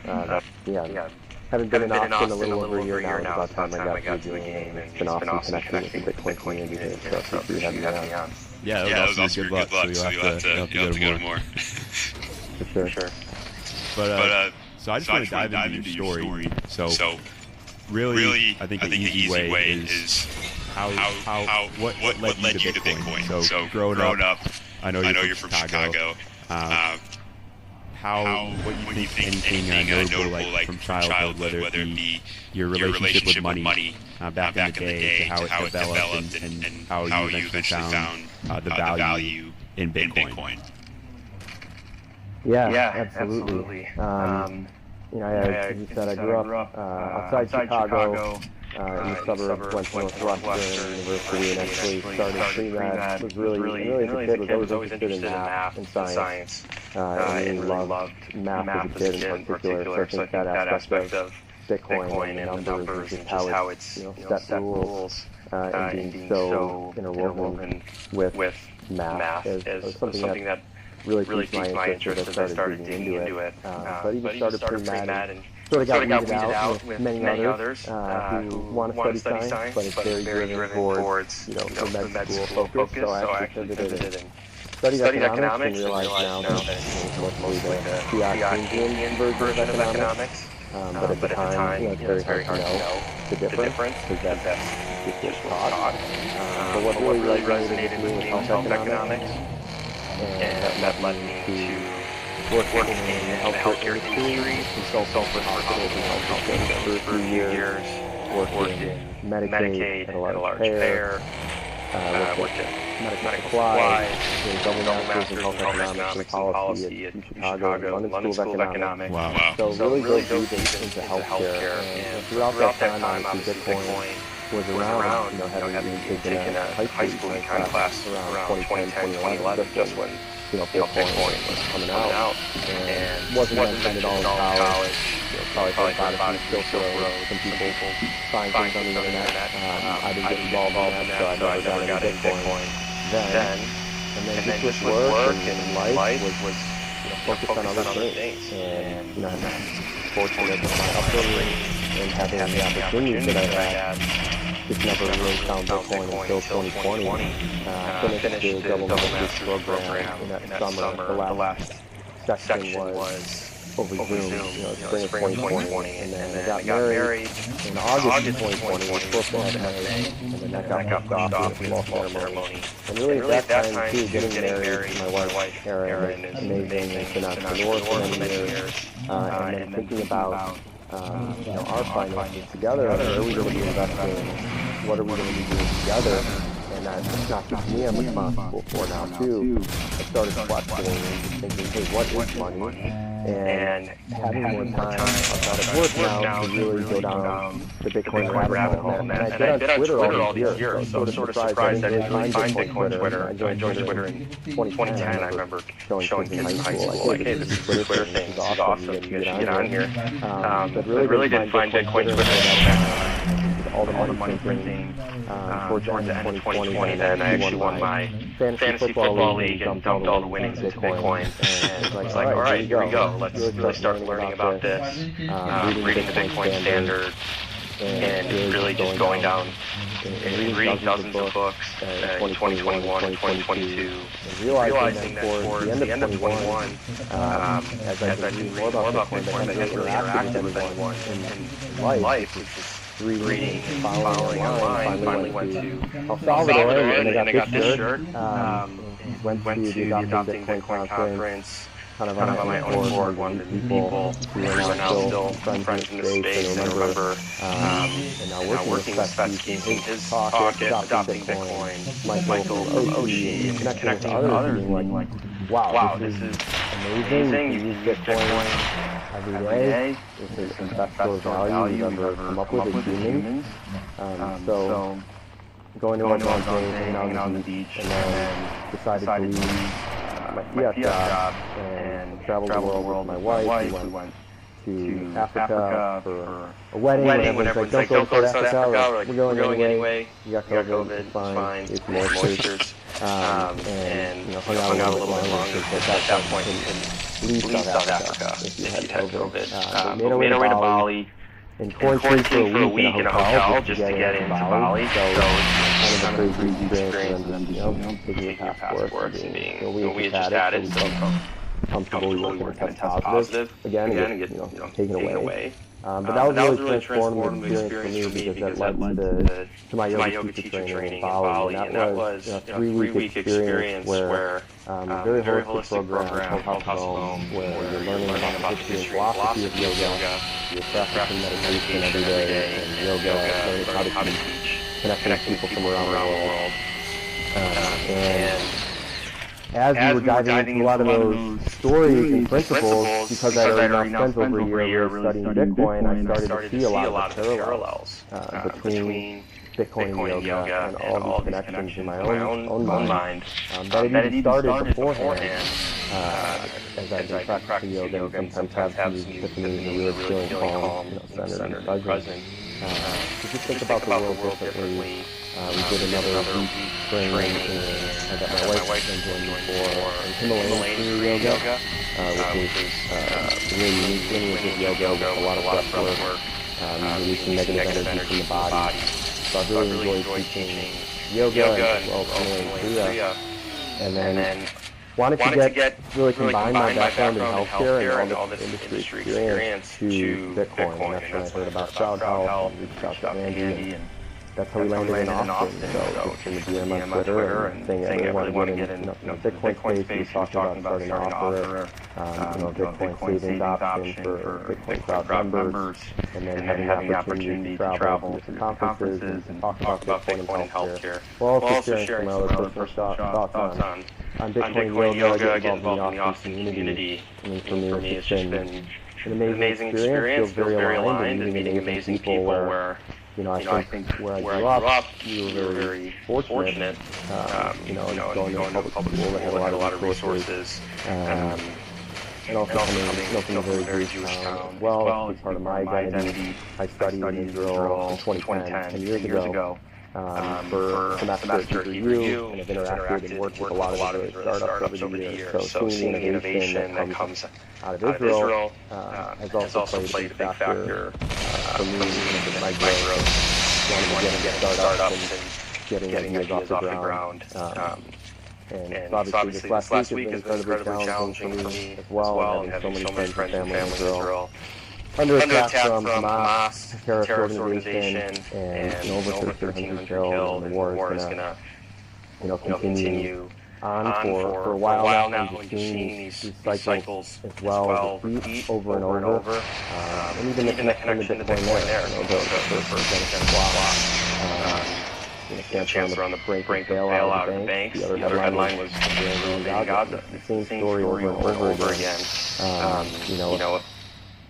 Yeah. Haven't been in Austin a little over a year now. It's about time I got to the game. It's been awesome connecting with the Bitcoin community here, so I appreciate you having me on. Yeah, that was awesome. Good luck. So you'll have to go to more. For sure. But so I just want to dive into your story. So really, I think the easy way is what led you to Bitcoin. So growing up, I know you're from Chicago. What you think anything notable like from childhood, whether it be your relationship with money back in the day, to how it developed, and how you eventually found the value in Bitcoin. Yeah, absolutely. As you said, I grew up outside Chicago, in the suburbs, went to Northwestern University, and actually started pre-med. Was really as a kid, was always interested in math and science, and really loved math as a kid in particular. So I think that aspect of Bitcoin and numbers and just how it's set rules and being so interwoven with math is something that really piqued my interest as I started digging into it. But even started pre-med and sort of got weeded out with many others who want to study science, but it's very driven towards the med school focus. So I actually pivoted and studied economics and realized now that it's mostly the fiat Keynesian version of economics. But at the time, it's very hard to know the difference because that's just taught. But what really resonated with me was health economics, and that led me to working in the healthcare industry, consulting for hospitals and health systems for a few years, worked in Medicaid at a large payer, worked in medical supplies, doing double masters in health economics and policy at Chicago, London School of Economics. Wow. So really dove deep into healthcare, and throughout that time, obviously Bitcoin was around, having taken a high school econ class around 2010, 2011, just when Bitcoin was coming out, and wasn't mentioned at all in college. Probably thought about it still some people find things on the internet. I didn't get involved in that, so I never got into Bitcoin then. And then just with work and life was focused on other things. And I'm fortunate with my upbringing and having the opportunities that I had. Just never really found Bitcoin until 2020. Finished the double master's program in that summer. The last section was over Zoom, spring of 2020. And then I got married in August of 2020. We were supposed to have May, and then that got pushed off in a small ceremony. And really at that time, too, getting married to my wife, Erin, is amazing. It's been entrepreneur for many years. And then thinking about our finances together, where are we going to be investing, what are we going to be doing together, and that's not just me I'm responsible for now too. I started questioning and thinking, hey, what is money? And having more time outside of work now to really go down the Bitcoin rabbit hole. And I did on Twitter all these years, so I'm sort of surprised I didn't find Bitcoin Twitter. I joined Twitter in 2010. I remember showing kids in high school, like, hey, this is Twitter thing, this is awesome, you guys should get on here. But really didn't find Bitcoin Twitter all the money printing towards the end of 2020. Then I actually won my fantasy football league and dumped all the winnings into Bitcoin. And it's like, all right, here we go. Let's really start learning about this, reading the Bitcoin standard, and really just going down and reading dozens of books in 2021 and 2022, and realizing that towards the end of 2021, as I knew more about Bitcoin, but I hadn't really interacted with anyone in life, which is reading and following online, finally went to El Salvador, and I got this shirt. Went to the Adopting Bitcoin conference, kind of on my own accord, wanted to meet people who are now still friends in the space, and remember, and now working with Seth Keating, his talk at Adopting Bitcoin, Michael from Oshi, and connecting with others, being like, wow, this is amazing, you use Bitcoin every day. This is the best store value you've ever come up with as humans. So going to one day, hanging out on the beach, and then decided to leave my fiat job and travel the world with my wife. We went to Africa for a wedding. When everyone's like, don't go to South Africa, we're going anyway. You got COVID, it's fine. It's moistures. and hung out a little bit longer because at that point you couldn't leave South Africa if you had COVID. But made our way to Bali. And quarantined for a week in a hotel just to get into Bali. So it's kind of a crazy experience for them to taking your passports and being, we had just had it, so comfortable we weren't going to test positive again and get taken away. But that was a really transformative experience for me because that led to my yoga teacher training in Bali. And that was a 3-week experience where a very holistic program called House of Home, where you're learning about the history and philosophy of yoga, you're practicing meditation every day, and yoga, learning how to teach, connecting with people from around the world. And as we were diving into a lot of those stories and principles, because I already now spent over a year studying Bitcoin, I started to see a lot of the parallels between Bitcoin and yoga and all these connections in my own mind that had even started beforehand as I've been practicing yoga and sometimes have these epiphanies and really feeling calm, centered and present. To just think about the world differently. We did another week training that my wife joined me for Himalayan yoga, which is really unique thing with yoga with a lot of breath work, releasing negative energy from the body. So I've really enjoyed teaching yoga as well as Himalayan and then wanted to get really combine my background in healthcare and all this industry experience to Bitcoin. And that's when I heard about Cloud Health and reached out to Andy, and that's how we landed in Austin. So just in the DM on Twitter and saying that we want to get in Bitcoin space. We talked about starting an offer, Bitcoin savings option for Bitcoin Crowd members, and then having the opportunity to travel to different conferences and talk about Bitcoin and healthcare. While also sharing some other personal thoughts on Bitcoin yoga, get involved in the Austin community. I mean, for me, it's just been an amazing experience. Feels very aligned and meeting amazing people where I think where I grew up, we were very fortunate, going to a public school that had a lot of resources, and also coming from a very Jewish town as well. It's part of my identity. I studied in Israel in 2010, 10 years ago. For a semester at Hebrew, and I've interacted and worked with a lot of other startups over the years. So seeing the innovation that comes out of Israel has also played a big factor for me in my growth, wanting to get startups and getting ideas off the ground. And obviously this last week has been incredibly challenging for me as well, having so many friends and family in Israel. Under attack from Hamas, a terrorist organization, and over 1,300 killed, and the war is going to continue on for a while now. And you've seen these cycles as well repeat over and over, and even the connection to Bitcoin there. The first block. Chancellor on the brink of bailout of the banks. The other headline was Gaza. The same story over and over again.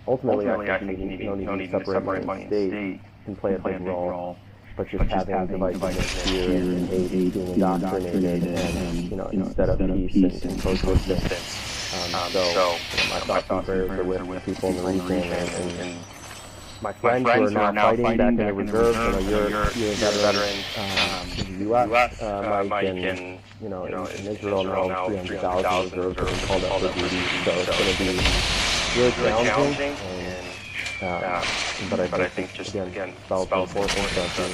Ultimately, I think you need to separate money and state can play a big role, but just having divisiveness, fear, and hate being indoctrinated, and instead of peace and coexistence. So my thoughts and prayers are with people in the region, and my friends who are now fighting back in the reserves. You're a veteran in the U.S., Mike, and in Israel now 300,000 reserves have been called up for duty, so it's going to be really challenging, but I think just again, solid support,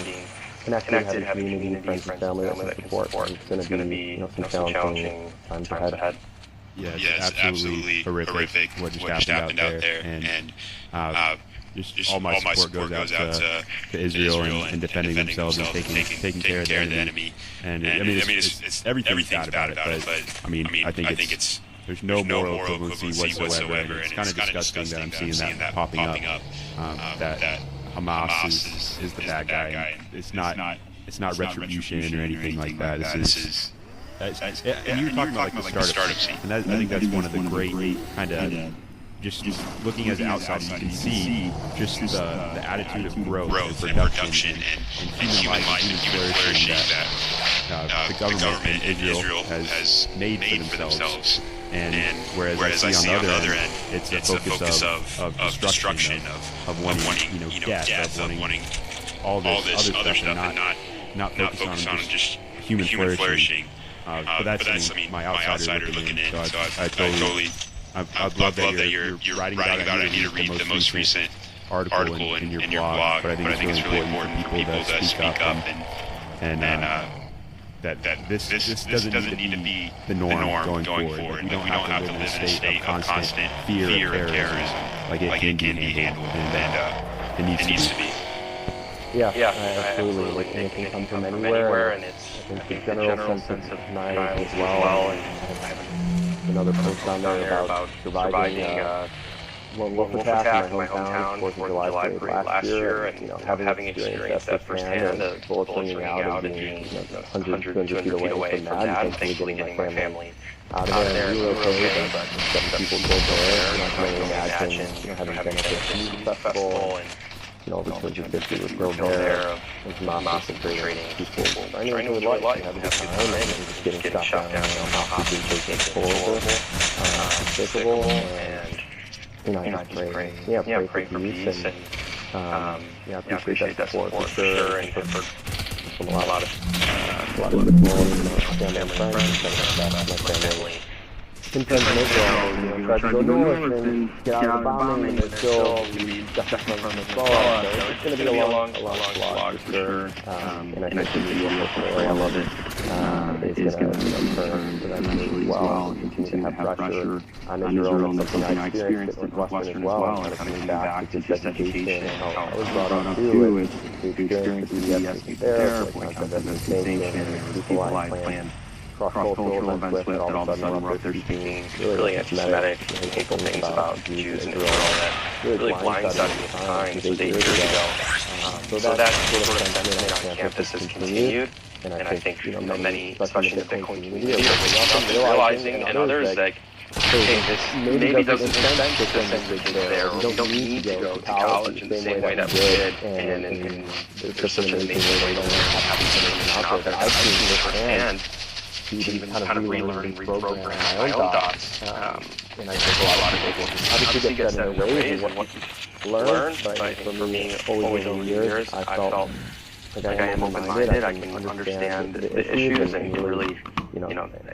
being connected, having community, friends and family that can support. It's going to be some challenging times ahead. Yeah, it's absolutely horrific what just happened out there, and just all my support goes out to Israel and defending themselves and taking care of the enemy. And I mean, it's everything's bad about it, but I mean, I think it's. There's no moral equivalency whatsoever, and it's kind of disgusting that I'm seeing that popping up. That Hamas is the bad guy. It's not retribution or anything like that. And you were talking about like the startup scene, and I think that's one of the great kind of just looking as an outsider, you can see just the attitude of growth and production and human life and human flourishing that the government in Israel has made for themselves. And whereas I see on the other end, it's a focus of destruction, of wanting death, of wanting all this other stuff, and not focus on just human flourishing. But that's my outsider looking in. So I'd love that you're writing about it. I need to read the most recent article in your blog, but I think it's really important for people to speak up and that this doesn't need to be the norm going forward. We don't have to live in a state of constant fear of terrorism. Like it can be handled, and it needs to be. Yeah, absolutely. Like anything come from anywhere, and it's I think the general sense of denial as well. And I have another post on there about surviving lone wolf attack in my hometown, 4th of July parade last year, and having experienced that firsthand, bullets ringing out and being 100, 200 feet away from that, and thankfully getting my family out of there. We were okay, but 7 people killed there. I can only imagine having been at the music festival and over 250 were killed there. It was massive trading people trying to enjoy life, having a good time, and just getting shot down. How people take it horrible, despicable, and I just pray. Pray for peace, and I appreciate that support for sure, and from a lot of people family and friends, and my family. Sometimes in Israel, try to go north and get out of the bombing, and there's still stuff from the fall. So it's going to be a long slog for sure. And I think the emotional area, I love it, is going to turn eventually as well, and continue to have pressure on Israel. That's something I experienced at Northwestern as well, and kind of coming back to just education and how I was brought up too, and the experience of the BS there, like concept of thinking and equalized plan. Cross-cultural events with, all of a sudden we're up there speaking really anti-Semitic and hateful things about Jews in Israel that really blindsided me at the time. This was 8 years ago. So that sort of sentiment on campus has continued, and I think many, especially in the Bitcoin community, are realizing, and others, that hey, this maybe doesn't make sense if this is there. We don't need to go to college in the same way that we did, and there's such an amazing way to have something out there that I've seen firsthand. To even kind of relearn and reprogram my own thoughts. And I think a lot of people obviously get set in their ways and what you learn, but for me, always over the years, I felt like I am open-minded. I can understand the issues and really,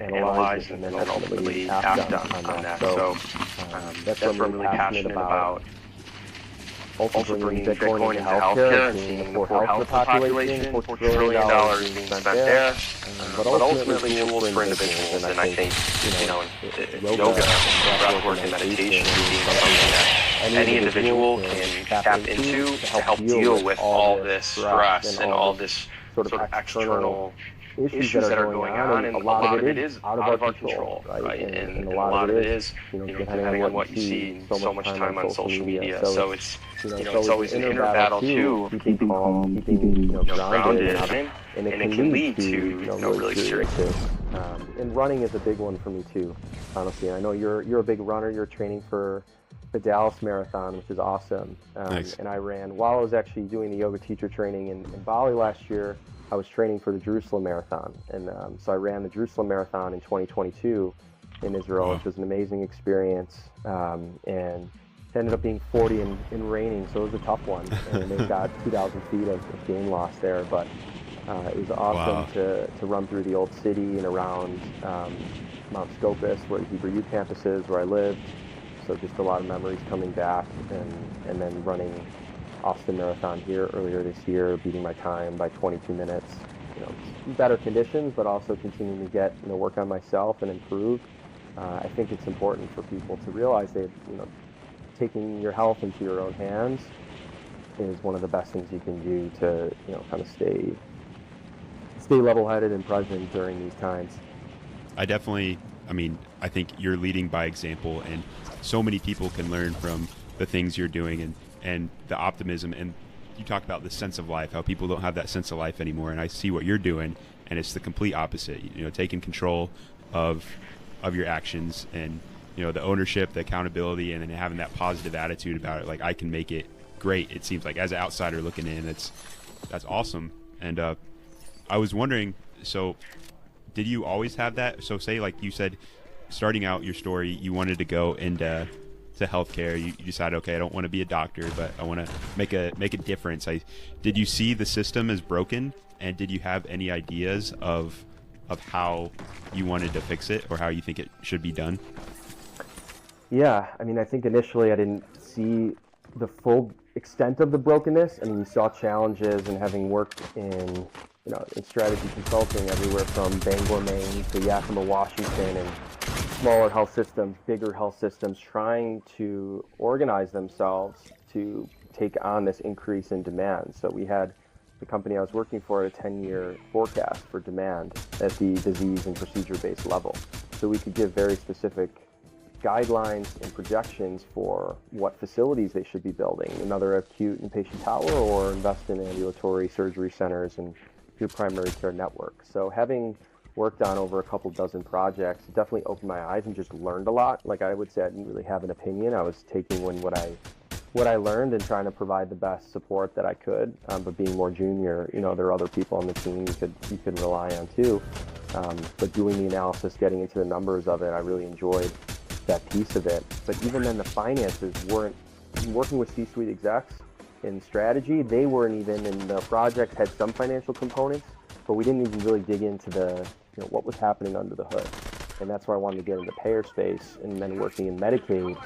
analyze and then ultimately act on that. So that's what I'm really passionate about. Also bringing Bitcoin into healthcare and seeing the poor health of the population, $4 trillion being spent there, but ultimately tools for individuals. And I think, yoga, breathwork, and meditation being something that any individual can tap into to help deal with all this stress and all this sort of external issues that are going on, and a lot of it is out of our control, right? And a lot of it is, depending on what you see so much time on social media. So it's always an inner battle too, keeping calm, keeping grounded, and it can lead to really serious things. And running is a big one for me too, honestly. I know you're a big runner. You're training for the Dallas Marathon, which is awesome. Nice. And I ran while I was actually doing the yoga teacher training in Bali last year. I was training for the Jerusalem Marathon, and so I ran the Jerusalem Marathon in 2022 in Israel, which was an amazing experience, and it ended up being 40 and raining, so it was a tough one, and they've got 2,000 feet of gain loss there, but it was awesome to run through the old city and around Mount Scopus, where the Hebrew Youth Campus is, where I lived, so just a lot of memories coming back, and then running Austin Marathon here earlier this year, beating my time by 22 minutes. Better conditions, but also continuing to get work on myself and improve. I think it's important for people to realize that taking your health into your own hands is one of the best things you can do to kind of stay level-headed and present during these times. I think you're leading by example, and so many people can learn from the things you're doing and the optimism. And you talk about the sense of life, how people don't have that sense of life anymore. And I see what you're doing, and it's the complete opposite. Taking control of your actions, and the ownership, the accountability, and then having that positive attitude about it. Like, I can make it great. It seems like, as an outsider looking in, that's awesome. And I was wondering, so did you always have that? So say, like you said, starting out your story, you wanted to go into healthcare. You decided, okay, I don't want to be a doctor, but I want to make a difference. Did you see the system as broken, and did you have any ideas of of how you wanted to fix it or how you think it should be done? Yeah, I mean, I think initially I didn't see the full extent of the brokenness. I mean, you saw challenges, and having worked in strategy consulting everywhere from Bangor, Maine to Yakima, Washington, and smaller health systems, bigger health systems, trying to organize themselves to take on this increase in demand. So we had the company I was working for at a 10-year forecast for demand at the disease and procedure-based level. So we could give very specific guidelines and projections for what facilities they should be building, another acute inpatient tower, or invest in ambulatory surgery centers and do primary care network. So having worked on over a couple dozen projects, it definitely opened my eyes and just learned a lot. Like, I would say I didn't really have an opinion. I was taking what I learned and trying to provide the best support that I could. But being more junior, there are other people on the team you could rely on too. But doing the analysis, getting into the numbers of it, I really enjoyed that piece of it. But even then, the finances weren't, working with C-suite execs in strategy, they weren't even, and the projects had some financial components, but we didn't even really dig into what was happening under the hood. And that's why I wanted to get into payer space, and then working in Medicaid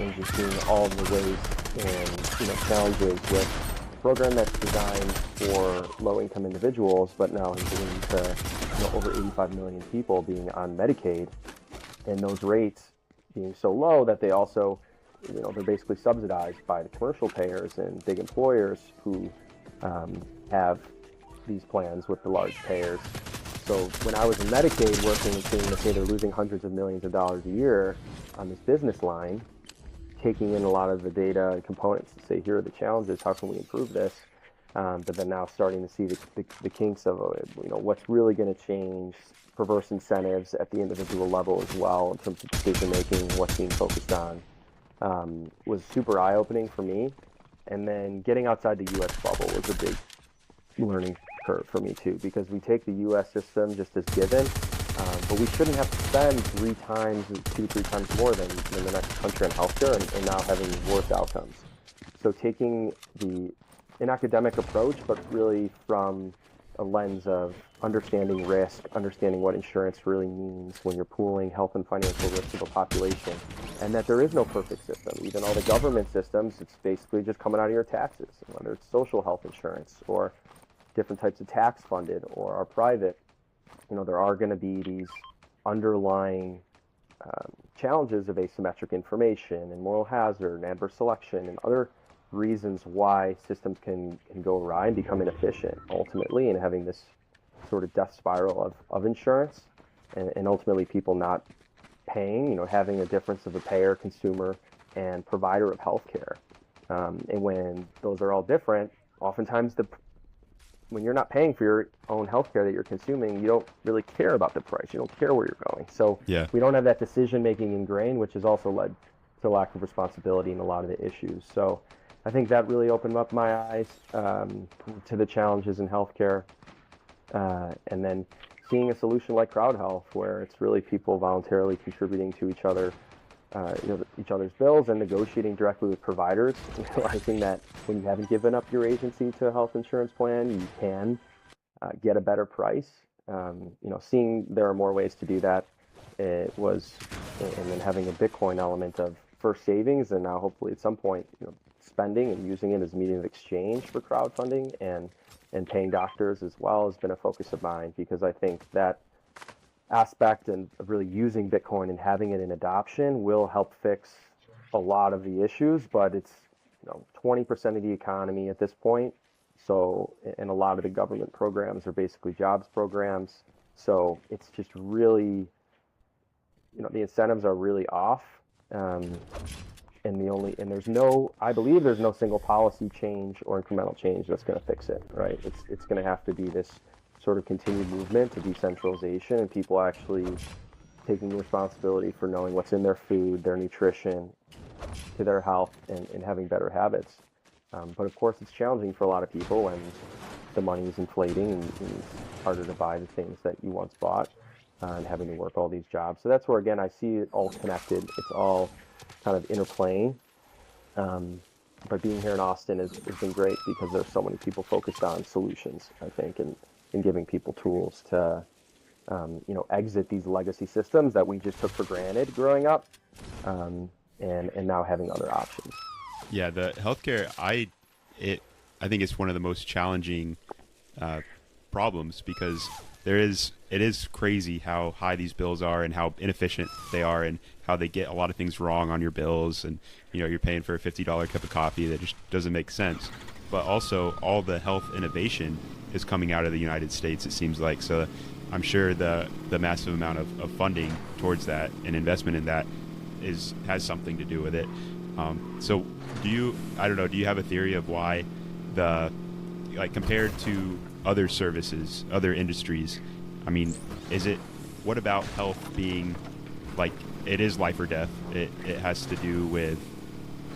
and just seeing all of the ways and challenges with a program that's designed for low-income individuals, but now is getting to over 85 million people being on Medicaid, and those rates being so low that they also, they're basically subsidized by the commercial payers and big employers who have these plans with the large payers. So when I was in Medicaid working and seeing, okay, they're losing hundreds of millions of dollars a year on this business line, taking in a lot of the data and components to say, here are the challenges, how can we improve this? But then now starting to see the kinks of what's really going to change, perverse incentives at the individual level as well in terms of decision making, what's being focused on, was super eye-opening for me. And then getting outside the U.S. bubble was a big learning curve for me too, because we take the U.S. system just as given, but we shouldn't have to spend 3 times more than the next country on healthcare and now having worse outcomes. So taking an academic approach, but really from a lens of understanding risk, understanding what insurance really means when you're pooling health and financial risk of a population, and that there is no perfect system. Even all the government systems, it's basically just coming out of your taxes, whether it's social health insurance or different types of tax funded or are private. There are going to be these underlying challenges of asymmetric information and moral hazard and adverse selection and other reasons why systems can go awry and become inefficient ultimately, and having this sort of death spiral of insurance and ultimately people not paying, having a difference of a payer, consumer, and provider of healthcare. And when those are all different, oftentimes when you're not paying for your own healthcare that you're consuming, you don't really care about the price. You don't care where you're going. So we don't have that decision-making ingrained, which has also led to lack of responsibility in a lot of the issues. So I think that really opened up my eyes to the challenges in healthcare. And then seeing a solution like Crowd Health, where it's really people voluntarily contributing to each other, each other's bills and negotiating directly with providers, realizing that when you haven't given up your agency to a health insurance plan, you can get a better price. Seeing there are more ways to do that, it was, and then having a Bitcoin element of first savings, and now hopefully at some point, spending and using it as a medium of exchange for crowdfunding and paying doctors as well has been a focus of mine, because I think that aspect and of really using Bitcoin and having it in adoption will help fix a lot of the issues, but it's 20% of the economy at this point. So, and a lot of the government programs are basically jobs programs. So it's just really, the incentives are really off. I believe there's no single policy change or incremental change that's going to fix it, right? It's going to have to be this sort of continued movement to decentralization and people actually taking responsibility for knowing what's in their food, their nutrition, to their health, and having better habits. But of course, it's challenging for a lot of people when the money is inflating and it's harder to buy the things that you once bought and having to work all these jobs. So that's where, again, I see it all connected. It's all kind of interplaying. But being here in Austin has been great because there's so many people focused on solutions, I think, and giving people tools to exit these legacy systems that we just took for granted growing up, and now having other options. Yeah, the healthcare, I think it's one of the most challenging problems, because it is crazy how high these bills are and how inefficient they are, and how they get a lot of things wrong on your bills, and you're paying for a $50 cup of coffee that just doesn't make sense. But also, all the health innovation is coming out of the United States, it seems like. So I'm sure the massive amount of funding towards that and investment in that has something to do with it. So do you have a theory of why compared to other services, other industries, I mean, what about health being, like, it is life or death? It has to do with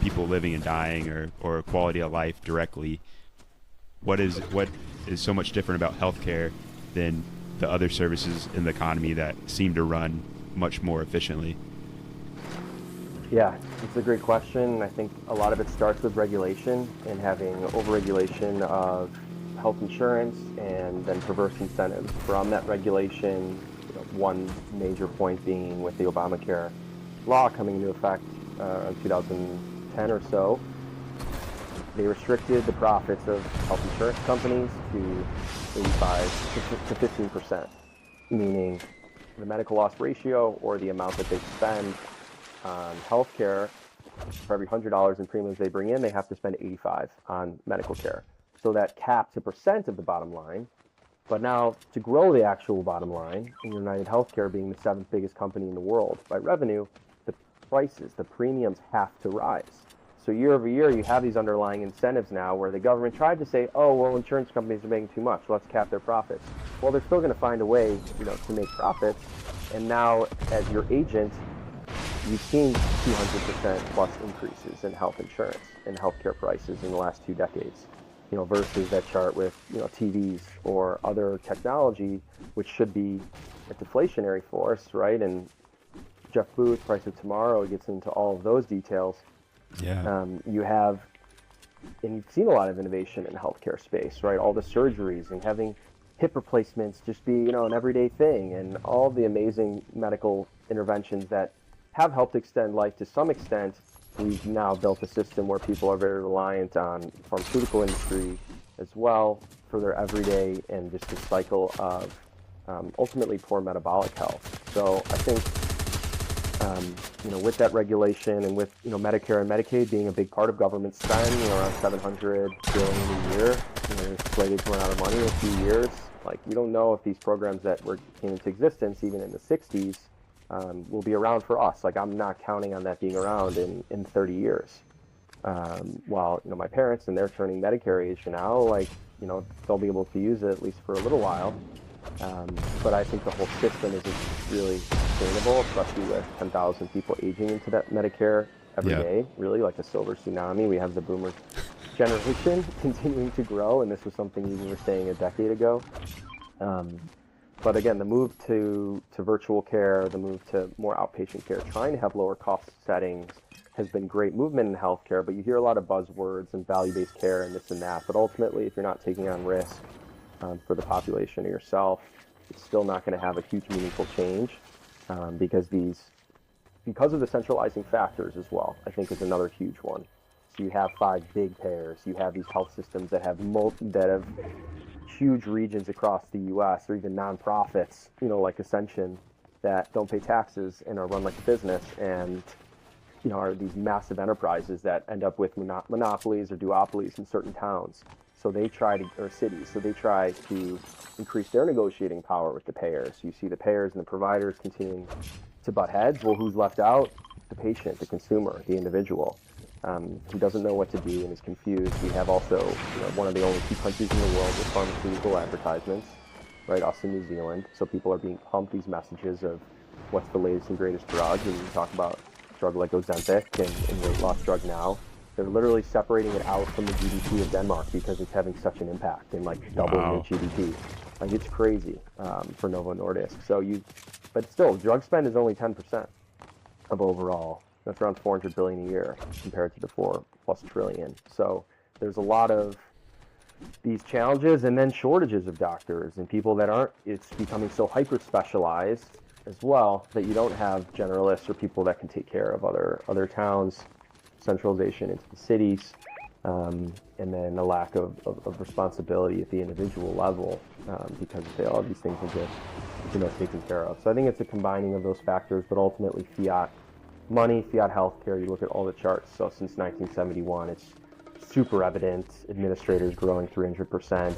people living and dying, or quality of life directly. What is so much different about healthcare than the other services in the economy that seem to run much more efficiently? Yeah, it's a great question. I think a lot of it starts with regulation and having overregulation of health insurance, and then perverse incentives from that regulation. One major point being with the Obamacare law coming into effect in 2010 or so. They restricted the profits of health insurance companies to 85 to 15%, meaning the medical loss ratio, or the amount that they spend on healthcare. For every $100 in premiums they bring in, they have to spend 85 on medical care. So that caps a percent of the bottom line. But now, to grow the actual bottom line, in United Healthcare being the 7th biggest company in the world by revenue, the prices, the premiums have to rise. So year over year, you have these underlying incentives now where the government tried to say, oh, well, insurance companies are making too much, let's cap their profits. Well, they're still going to find a way, to make profits. And now, as your agent, you've seen 200% plus increases in health insurance and healthcare prices in the last 2 decades. Versus that chart with, TVs or other technology, which should be a deflationary force, right? And Jeff Booth, Price of Tomorrow, gets into all of those details. Yeah. And you've seen a lot of innovation in the healthcare space, right? All the surgeries and having hip replacements just be, an everyday thing, and all the amazing medical interventions that have helped extend life to some extent. We've now built a system where people are very reliant on the pharmaceutical industry as well for their everyday, and just a cycle of ultimately poor metabolic health. So I think, with that regulation, and with Medicare and Medicaid being a big part of government spend, around $700 billion a year, they're slated to run out of money in a few years. Like, we don't know if these programs that came into existence even in the 60s will be around for us. Like, I'm not counting on that being around in 30 years. While, my parents, and they're turning Medicare age now, they'll be able to use it at least for a little while. But I think the whole system isn't really sustainable, especially with 10,000 people aging into that Medicare every day, really like a silver tsunami. We have the boomer generation continuing to grow, and this was something we were saying a decade ago. But again, the move to virtual care, the move to more outpatient care, trying to have lower cost settings, has been great movement in healthcare. But you hear a lot of buzzwords and value-based care and this and that. But ultimately, if you're not taking on risk for the population or yourself, it's still not going to have a huge meaningful change, because of the centralizing factors as well, I think, is another huge one. So you have 5 big payers. You have these health systems that have huge regions across the U.S., or even nonprofits, like Ascension, that don't pay taxes and are run like a business, and are these massive enterprises that end up with monopolies or duopolies in certain towns. So they try to, or cities, so they try to increase their negotiating power with the payers. You see the payers and the providers continuing to butt heads. Well, who's left out? The patient, the consumer, the individual, who doesn't know what to do and is confused. We have also, one of the only 2 countries in the world with pharmaceutical advertisements, right? Us and New Zealand. So people are being pumped these messages of what's the latest and greatest drug. And you talk about a drug like Ozempic and weight loss drug now. They're literally separating it out from the GDP of Denmark because it's having such an impact and doubling the GDP. Like, it's crazy for Novo Nordisk. But still, drug spend is only 10% of overall. That's around $400 billion a year compared to the $4+ trillion. So there's a lot of these challenges, and then shortages of doctors and people that aren't, it's becoming so hyper specialized as well that you don't have generalists or people that can take care of other towns, centralization into the cities, and then a lack of responsibility at the individual level, because all these things are just taken care of. So I think it's a combining of those factors, but ultimately fiat money, fiat healthcare. You look at all the charts. So since 1971, it's super evident. Administrators growing 300%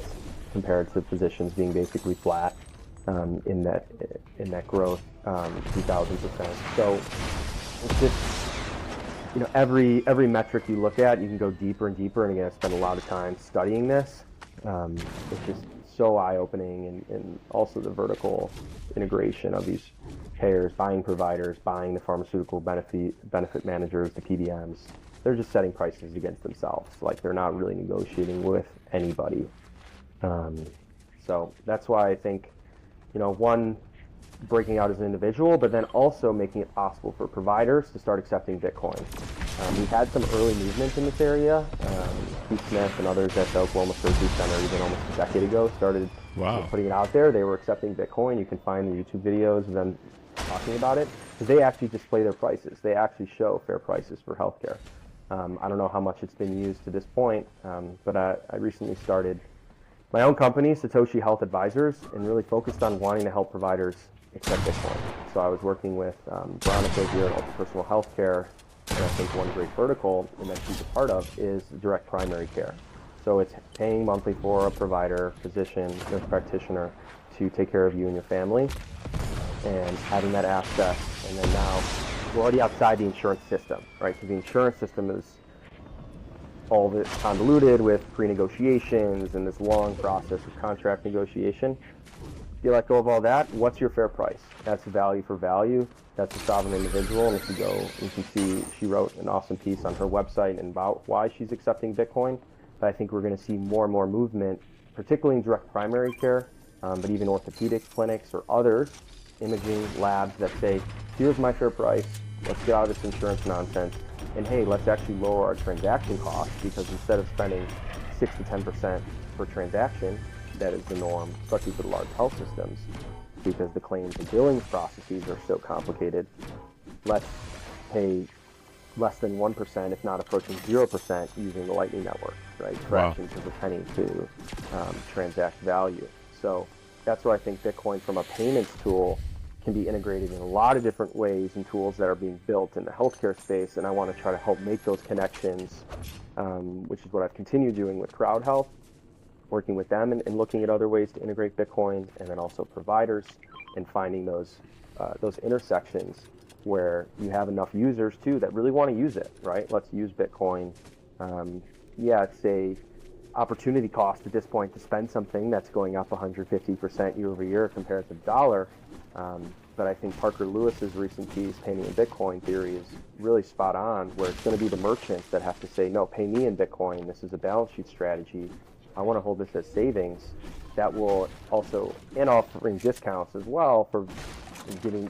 compared to physicians being basically flat in that growth, 2,000%. So it's just, every metric you look at, you can go deeper and deeper. And again, I spent a lot of time studying this. It's just so eye-opening, and also the vertical integration of these payers, buying providers, buying the pharmaceutical benefit managers, the PBMs. They're just setting prices against themselves. Like, they're not really negotiating with anybody. So that's why I think, one, breaking out as an individual, but then also making it possible for providers to start accepting Bitcoin. We had some early movement in this area. Keith Smith and others at the Oklahoma Surgery Center, even almost a decade ago, started putting it out there. They were accepting Bitcoin. You can find the YouTube videos of them talking about it, because they actually display their prices. They actually show fair prices for healthcare. I don't know how much it's been used to this point, but I recently started my own company, Satoshi Health Advisors, and really focused on wanting to help providers accept Bitcoin. So I was working with Veronica here at Ultra Personal Healthcare, and I think one great vertical, and that she's a part of, is direct primary care. So it's paying monthly for a provider, physician, nurse practitioner to take care of you and your family, and having that access. And then now we're already outside the insurance system, right? Because the insurance system is all this convoluted with pre-negotiations and this long process of contract negotiation. If you let go of all that, what's your fair price? That's the value for value. That's a sovereign individual. And if you go, you can see she wrote an awesome piece on her website and about why she's accepting Bitcoin. But I think we're going to see more and more movement, particularly in direct primary care, but even orthopedic clinics or others, imaging labs that say, here's my fair price. Let's get out of this insurance nonsense. And hey, let's actually lower our transaction costs, because instead of spending 6 to 10% per transaction, that is the norm, especially for the large health systems, because the claims and billing processes are so complicated. Let's pay less than 1%, if not approaching 0%, using the Lightning Network, right? Fractions of a penny to transact value. So that's why I think Bitcoin, from a payments tool, can be integrated in a lot of different ways and tools that are being built in the healthcare space. And I want to try to help make those connections, which is what I've continued doing with Crowd Health, working with them and looking at other ways to integrate Bitcoin, and then also providers, and finding those intersections where you have enough users too that really want to use it, right? Let's use Bitcoin. It's a opportunity cost at this point to spend something that's going up 150% year over year compared to the dollar. But I think Parker Lewis's recent piece, Pay Me in Bitcoin Theory, is really spot on, where it's going to be the merchants that have to say, no, pay me in Bitcoin. This is a balance sheet strategy. I want to hold this as savings. That will also, and offering discounts as well for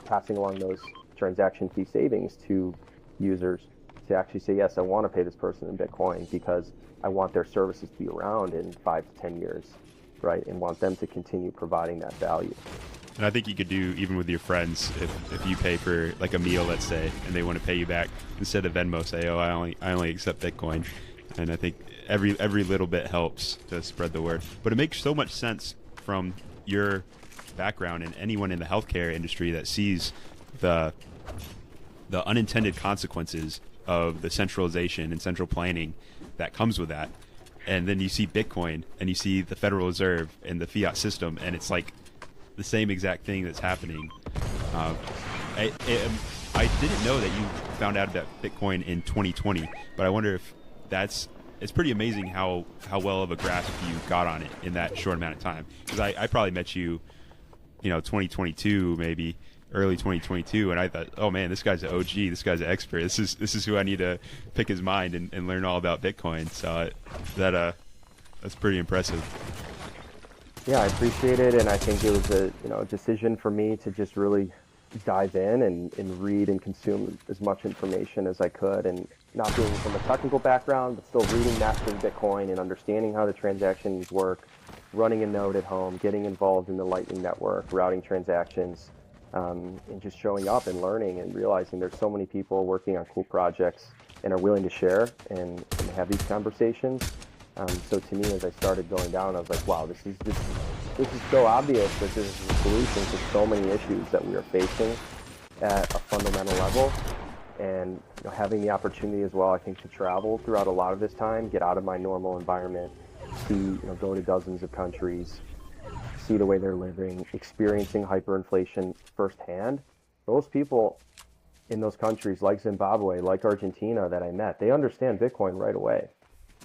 passing along those transaction fee savings to users to actually say, yes, I want to pay this person in Bitcoin because I want their services to be around in 5 to 10 years, right? And want them to continue providing that value. And I think you could do even with your friends, if you pay for like a meal, let's say, and they want to pay you back, instead of Venmo, say, oh, I only accept Bitcoin. And I think every little bit helps to spread the word. But it makes so much sense from your background, and anyone in the healthcare industry that sees the unintended consequences of the centralization and central planning that comes with that. And then you see Bitcoin, and you see the Federal Reserve and the fiat system, and it's like the same exact thing that's happening. I didn't know that you found out about Bitcoin in 2020, but I wonder if it's pretty amazing how well of a grasp you got on it in that short amount of time. Because I probably met you, 2022, maybe early 2022, and I thought, oh man, this guy's an OG, this guy's an expert. This is who I need to pick his mind and learn all about Bitcoin. So that's pretty impressive. Yeah, I appreciate it, and I think it was a decision for me to just really dive in and read and consume as much information as I could, and not being from a technical background, but still reading Mastering Bitcoin and understanding how the transactions work, running a node at home, getting involved in the Lightning Network, routing transactions, and just showing up and learning and realizing there's so many people working on cool projects and are willing to share and have these conversations. So to me, as I started going down, I was like, wow, this is so obvious that this is a solution to so many issues that we are facing at a fundamental level. And having the opportunity as well, I think, to travel throughout a lot of this time, get out of my normal environment, see, go to dozens of countries, see the way they're living, experiencing hyperinflation firsthand. Those people in those countries, like Zimbabwe, like Argentina, that I met, they understand Bitcoin right away.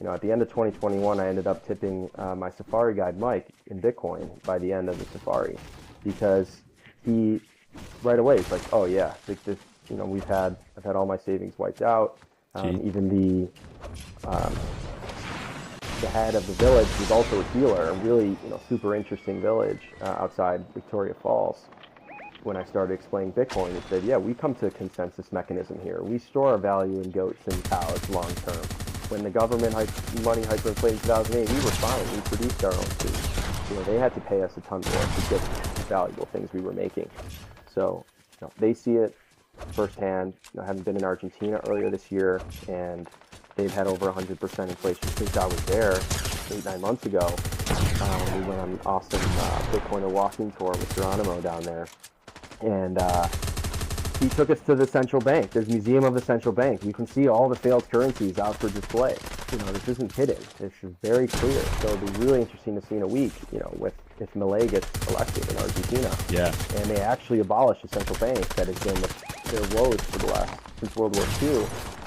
At the end of 2021, I ended up tipping my Safari guide, Mike, in Bitcoin by the end of the Safari, because he right away is like, oh yeah, this, I've had all my savings wiped out. Even the head of the village was also a healer, a really super interesting village outside Victoria Falls. When I started explaining Bitcoin, he said, yeah, we come to a consensus mechanism here. We store our value in goats and cows long term. When the government money hyperinflated in 2008, we were fine. We produced our own food. They had to pay us a ton more to get the valuable things we were making. So they see it firsthand. Having been in Argentina earlier this year, and they've had over 100% inflation since I was there 8-9 months ago. We went on an awesome Bitcoiner walking tour with Geronimo down there, and he took us to the central bank. There's a museum of the central bank. You can see all the failed currencies out for display. This isn't hidden. This is very clear. So it'll be really interesting to see in a week, if Milei gets elected in Argentina. Yeah. And they actually abolish the central bank that has been their woes for the last, since World War II.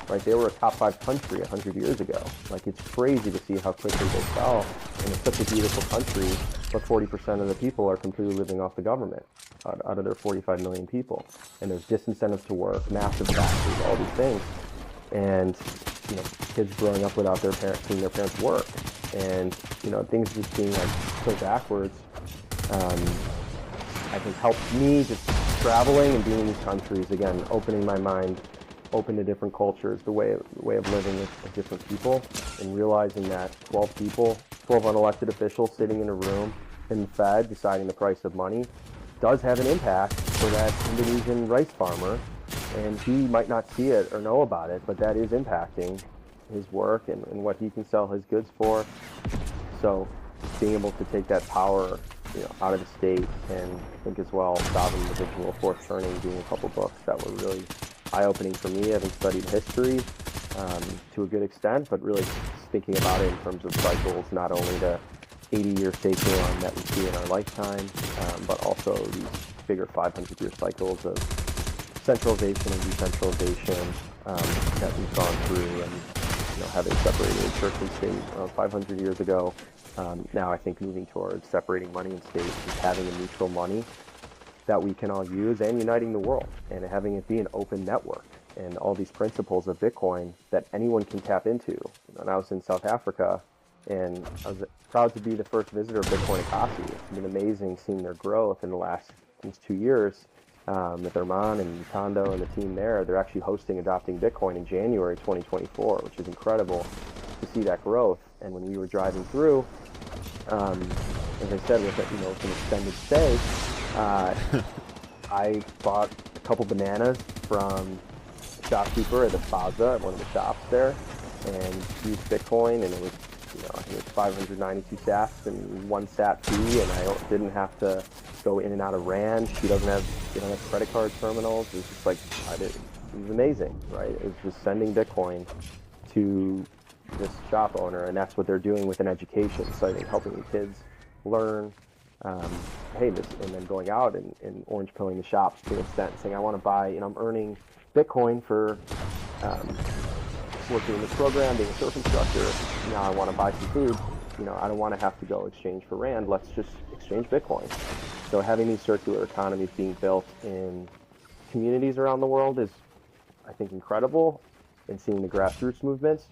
Right, they were a top 5 country 100 years ago. It's crazy to see how quickly they fell. And it's such a beautiful country, but 40% of the people are completely living off the government out of their 45 million people. And there's disincentives to work, massive taxes, all these things. And kids growing up without their parents, seeing their parents work, and things just being so backwards. I think helped me just traveling and being in these countries again, opening my mind, open to different cultures, the way of living with different people, and realizing that 12 unelected officials sitting in a room in the Fed deciding the price of money does have an impact for that Indonesian rice farmer, and he might not see it or know about it, but that is impacting his work and what he can sell his goods for. So being able to take that power out of the state, and I think as well Sovereign Individual, Fourth Turning being a couple books that were really eye-opening for me, having studied history to a good extent, but really thinking about it in terms of cycles, not only the 80-year staking run that we see in our lifetime, but also these bigger 500-year cycles of centralization and decentralization that we've gone through, and having separated church and state 500 years ago. Now I think moving towards separating money and state, just having a neutral money that we can all use, and uniting the world, and having it be an open network, and all these principles of Bitcoin that anyone can tap into. And I was in South Africa, and I was proud to be the first visitor of Bitcoin Akasi. It's been amazing seeing their growth in the last 2 years. With Arman and Tondo and the team there, they're actually adopting Bitcoin in January 2024, which is incredible to see that growth. And when we were driving through, as I said, with an extended stay, I bought a couple bananas from a shopkeeper at the plaza at one of the shops there, and used Bitcoin, and it was, I think it was 592 sats and 1 sat fee, and I didn't have to go in and out of Rand. They don't have credit card terminals. It was just it was amazing, right? It was just sending Bitcoin to this shop owner, and that's what they're doing with an education. So I think helping the kids learn, and then going out and orange pilling the shops to an extent, saying I want to buy, I'm earning Bitcoin for working in this program, being a surf instructor. Now I want to buy some food. I don't want to have to go exchange for Rand. Let's just exchange Bitcoin. So having these circular economies being built in communities around the world is, I think, incredible, and seeing the grassroots movements.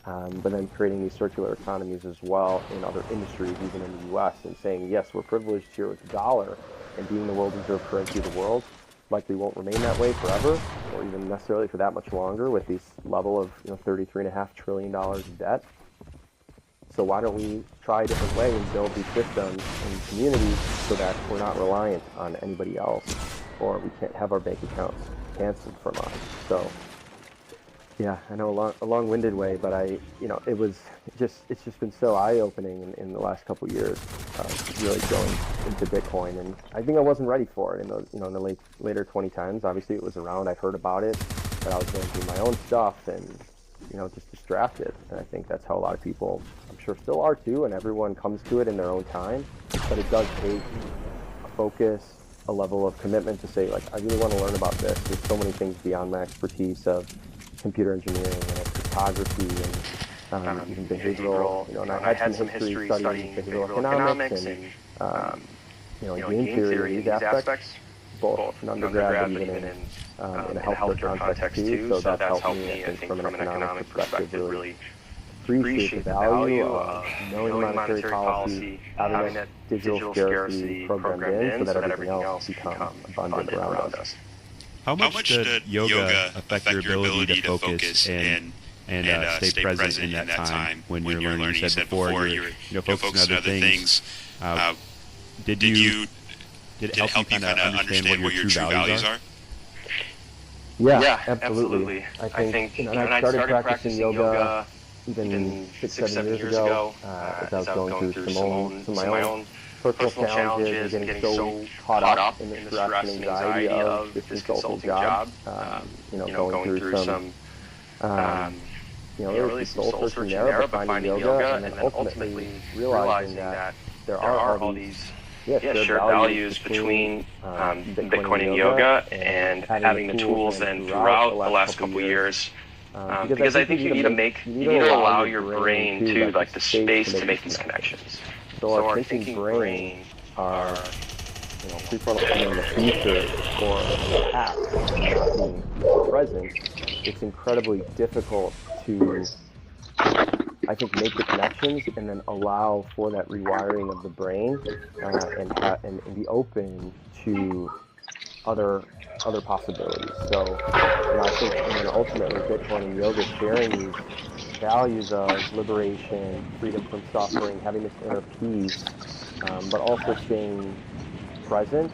But then creating these circular economies as well in other industries, even in the U.S., and saying, yes, we're privileged here with the dollar and being the world reserve currency of the world, likely won't remain that way forever, or even necessarily for that much longer with this level of $33.5 trillion of debt. So why don't we try a different way and build these systems and communities so that we're not reliant on anybody else, or we can't have our bank accounts canceled from us. So yeah, I know a long-winded way, but it's just been so eye-opening in the last couple of years, really going into Bitcoin, and I think I wasn't ready for it in the later 2010s. Obviously, it was around. I'd heard about it, but I was going through my own stuff and just distracted. And I think that's how a lot of people, I'm sure, still are too. And everyone comes to it in their own time, but it does take a focus, a level of commitment to say, like, I really want to learn about this. There's so many things beyond my expertise of computer engineering and cryptography and even behavioral. And I had some history studying behavioral economics and game theory in these aspects, both in undergrad but even in a healthcare context too. So that's helped me, I think, from an economic perspective, really appreciate the value of knowing monetary policy, having that digital scarcity programmed in so that everything else becomes abundant around us. How much did yoga affect your ability to focus and stay present in that time when you're learning? You said before you're focusing on other things. Did it help you kind of understand what your true values are? Yeah, absolutely. I think I started practicing yoga even 6-7 years ago as I was going through some of my own personal challenges and getting so caught up in the stress and anxiety of this consulting job. Going through some really some soul searching there, but finding yoga and then ultimately realizing that there are all these shared values between Bitcoin and yoga, and having the tools then throughout the last couple years. Because I think you need to allow your brain to, like, the space to make these connections. So our thinking brain, our prefrontal cortex in the future or in the past, not being present, it's incredibly difficult to, I think, make the connections and then allow for that rewiring of the brain and be open to other possibilities. So I think, and then ultimately Bitcoin and yoga sharing these values of liberation, freedom from suffering, having this inner peace, but also staying present,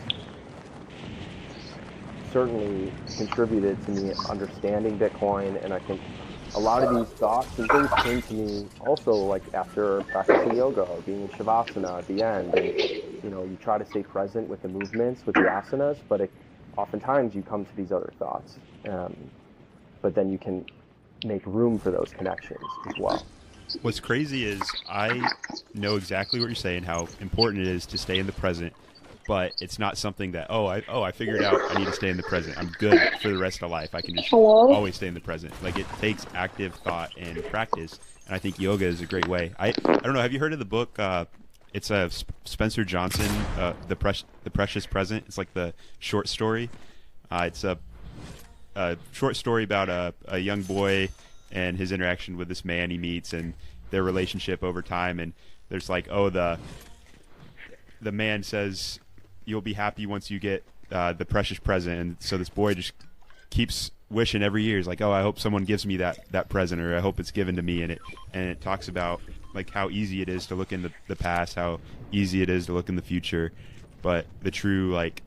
certainly contributed to me understanding Bitcoin. And I think a lot of these thoughts and things came to me also, like, after practicing yoga or being in Shavasana at the end. And you try to stay present with the movements, with the asanas, but oftentimes you come to these other thoughts. But then you can make room for those connections as well. What's crazy is I know exactly what you're saying, how important it is to stay in the present, but it's not something that, I figured out I need to stay in the present. I'm good for the rest of life. I can just always stay in the present. Like, it takes active thought and practice, and I think yoga is a great way. I don't know, have you heard of the book? It's a Spencer Johnson, The Precious Present. It's like the short story. It's a short story about a young boy and his interaction with this man he meets and their relationship over time. And there's like, the man says, you'll be happy once you get the precious present. And so this boy just keeps wishing every year. He's like, I hope someone gives me that present, or I hope it's given to me. And it talks about, like, how easy it is to look in the past, how easy it is to look in the future. But the true, like,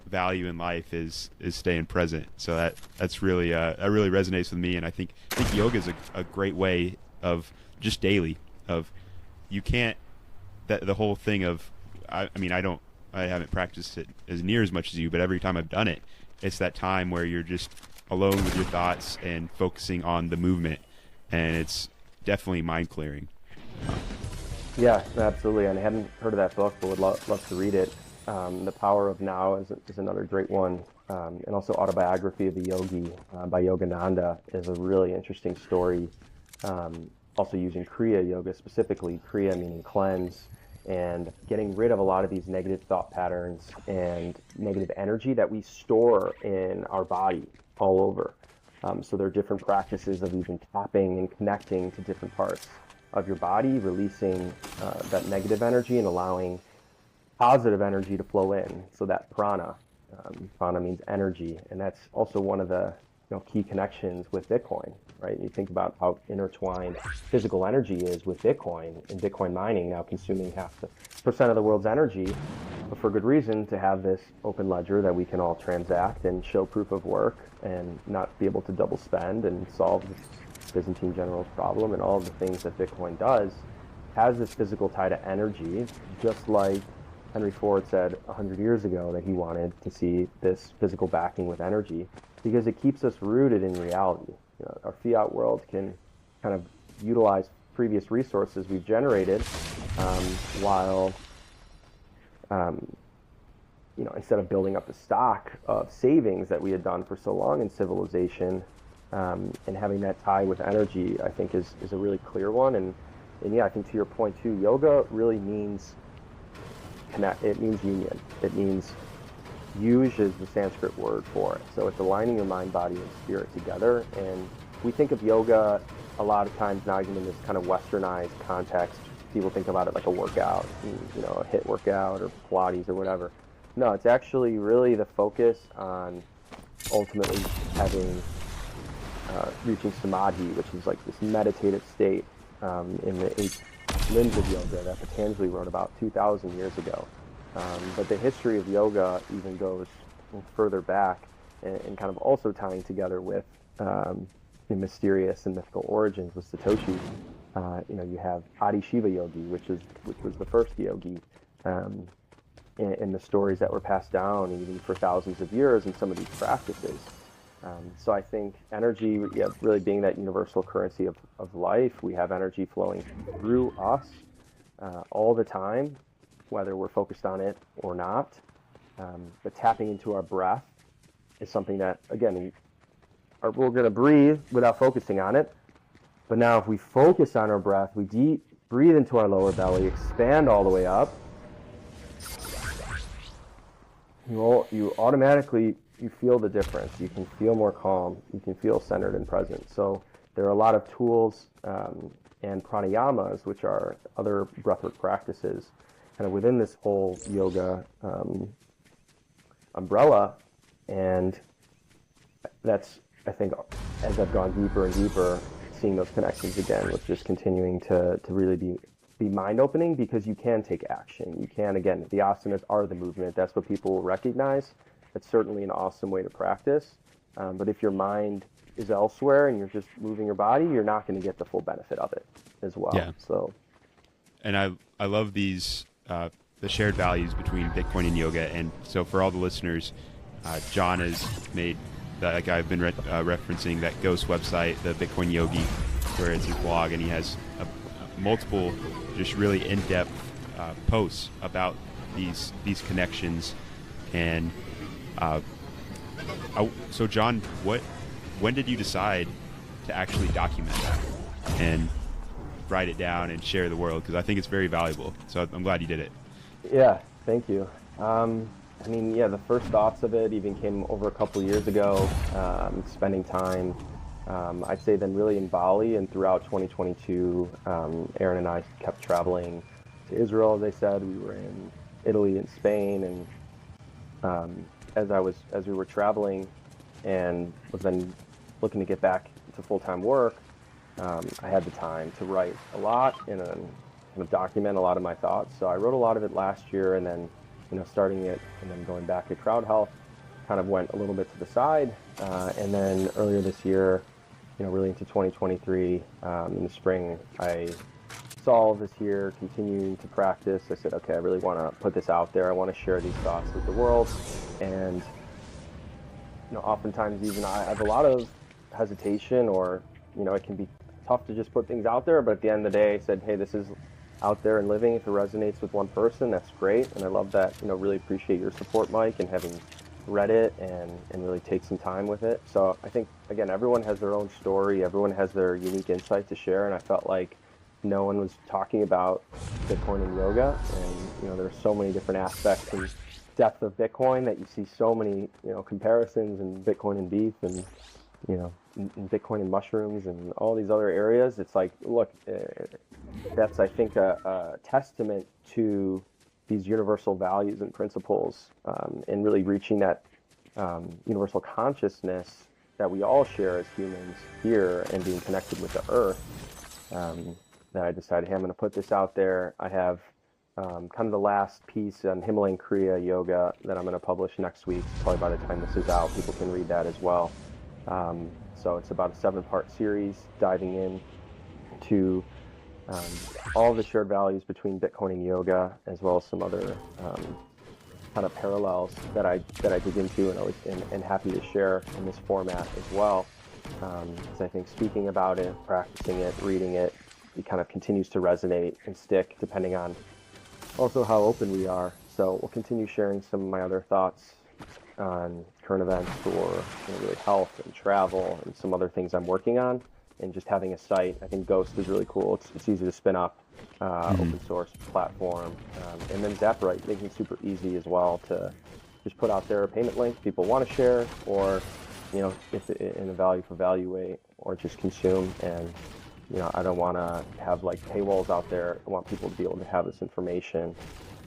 value in life is staying present. So that's really that really resonates with me. And I think yoga is a great way of just daily of, you can't, the whole thing of, I haven't practiced it as near as much as you, but every time I've done it, it's that time where you're just alone with your thoughts and focusing on the movement, and it's definitely mind clearing. Yeah, absolutely. And I hadn't heard of that book, but would love to read it. The Power of Now is another great one, and also Autobiography of a Yogi by Yogananda is a really interesting story. Also using Kriya Yoga specifically, Kriya meaning cleanse, and getting rid of a lot of these negative thought patterns and negative energy that we store in our body all over. So there are different practices of even tapping and connecting to different parts of your body, releasing that negative energy and allowing positive energy to flow in, so that prana. Fauna means energy, and that's also one of the key connections with Bitcoin, right? You think about how intertwined physical energy is with Bitcoin, and Bitcoin mining now consuming half the percent of the world's energy, but for good reason, to have this open ledger that we can all transact and show proof of work and not be able to double spend and solve the Byzantine general's problem and all of the things that Bitcoin does, has this physical tie to energy, just like Henry Ford said 100 years ago that he wanted to see this physical backing with energy, because it keeps us rooted in reality. Our fiat world can kind of utilize previous resources we've generated, while instead of building up the stock of savings that we had done for so long in civilization, and having that tie with energy, I think is a really clear one. And yeah, I think to your point too, yoga really means connect. It means union. It means yuj is the Sanskrit word for it. So it's aligning your mind, body, and spirit together. And we think of yoga a lot of times now, even in this kind of westernized context. People think about it like a workout, a HIIT workout or Pilates or whatever. No, it's actually really the focus on ultimately having reaching samadhi, which is like this meditative state in the 8 limbs of yoga that Patanjali wrote about 2,000 years ago. But the history of yoga even goes further back, and kind of also tying together with the mysterious and mythical origins with Satoshi. You have Adi Shiva Yogi, which was the first yogi, in the stories that were passed down even for thousands of years in some of these practices. So I think energy, really being that universal currency of life, we have energy flowing through us all the time, whether we're focused on it or not. But tapping into our breath is something that, again, we're going to breathe without focusing on it. But now if we focus on our breath, we deep breathe into our lower belly, expand all the way up, you automatically feel the difference. You can feel more calm. You can feel centered and present. So there are a lot of tools and pranayamas, which are other breathwork practices, kind of within this whole yoga umbrella. And that's, I think, as I've gone deeper and deeper, seeing those connections again with just continuing to really be mind-opening, because you can take action. You can, again, the asanas are the movement. That's what people will recognize. It's certainly an awesome way to practice. But if your mind is elsewhere and you're just moving your body, you're not going to get the full benefit of it as well. Yeah. So, and I love these the shared values between Bitcoin and yoga. And so for all the listeners, John has made, like I've been referencing, that Ghost website, the Bitcoin Yogi, where it's his blog, and he has multiple just really in-depth posts about these connections. And so John, when did you decide to actually document that and write it down and share the world? Because I think it's very valuable. So I'm glad you did it. Yeah, thank you. The first thoughts of it even came over a couple of years ago, spending time, I'd say then really in Bali, and throughout 2022, Aaron and I kept traveling to Israel, as I said. We were in Italy and Spain, and as we were traveling and was then looking to get back to full-time work, I had the time to write a lot and kind of document a lot of my thoughts. So I wrote a lot of it last year, and then starting it and then going back to Crowd Health kind of went a little bit to the side. And then earlier this year, really into 2023, in the spring, I saw all of this here, continuing to practice. I said, okay, I really want to put this out there. I want to share these thoughts with the world. And oftentimes even I have a lot of hesitation, or it can be tough to just put things out there. But at the end of the day, I said, hey, this is out there and living. If it resonates with one person, that's great. And I love that. Really appreciate your support, Mike, and having read it and really take some time with it. So I think, again, everyone has their own story. Everyone has their unique insight to share. And I felt like no one was talking about Bitcoin and yoga. And, there's so many different aspects and depth of Bitcoin that you see so many, comparisons in Bitcoin and beef and, in Bitcoin and mushrooms and all these other areas. It's like, look, that's, I think, a testament to these universal values and principles, and really reaching that universal consciousness that we all share as humans here and being connected with the earth, that I decided, hey, I'm going to put this out there. I have kind of the last piece on Himalayan Kriya Yoga that I'm going to publish next week. Probably by the time this is out, people can read that as well. So it's about a 7-part series diving in to all the shared values between Bitcoin and yoga, as well as some other kind of parallels that I dig into, and happy to share in this format as well. Because I think speaking about it, practicing it, reading it, it kind of continues to resonate and stick depending on also how open we are. So we'll continue sharing some of my other thoughts on current events, or really health and travel and some other things I'm working on, and just having a site. I think Ghost is really cool. It's easy to spin up, open source platform, and then Zaprite, making it super easy as well to just put out there a payment link people want to share, or if in a value for value way, or just consume. And I don't want to have like paywalls out there. I want people to be able to have this information,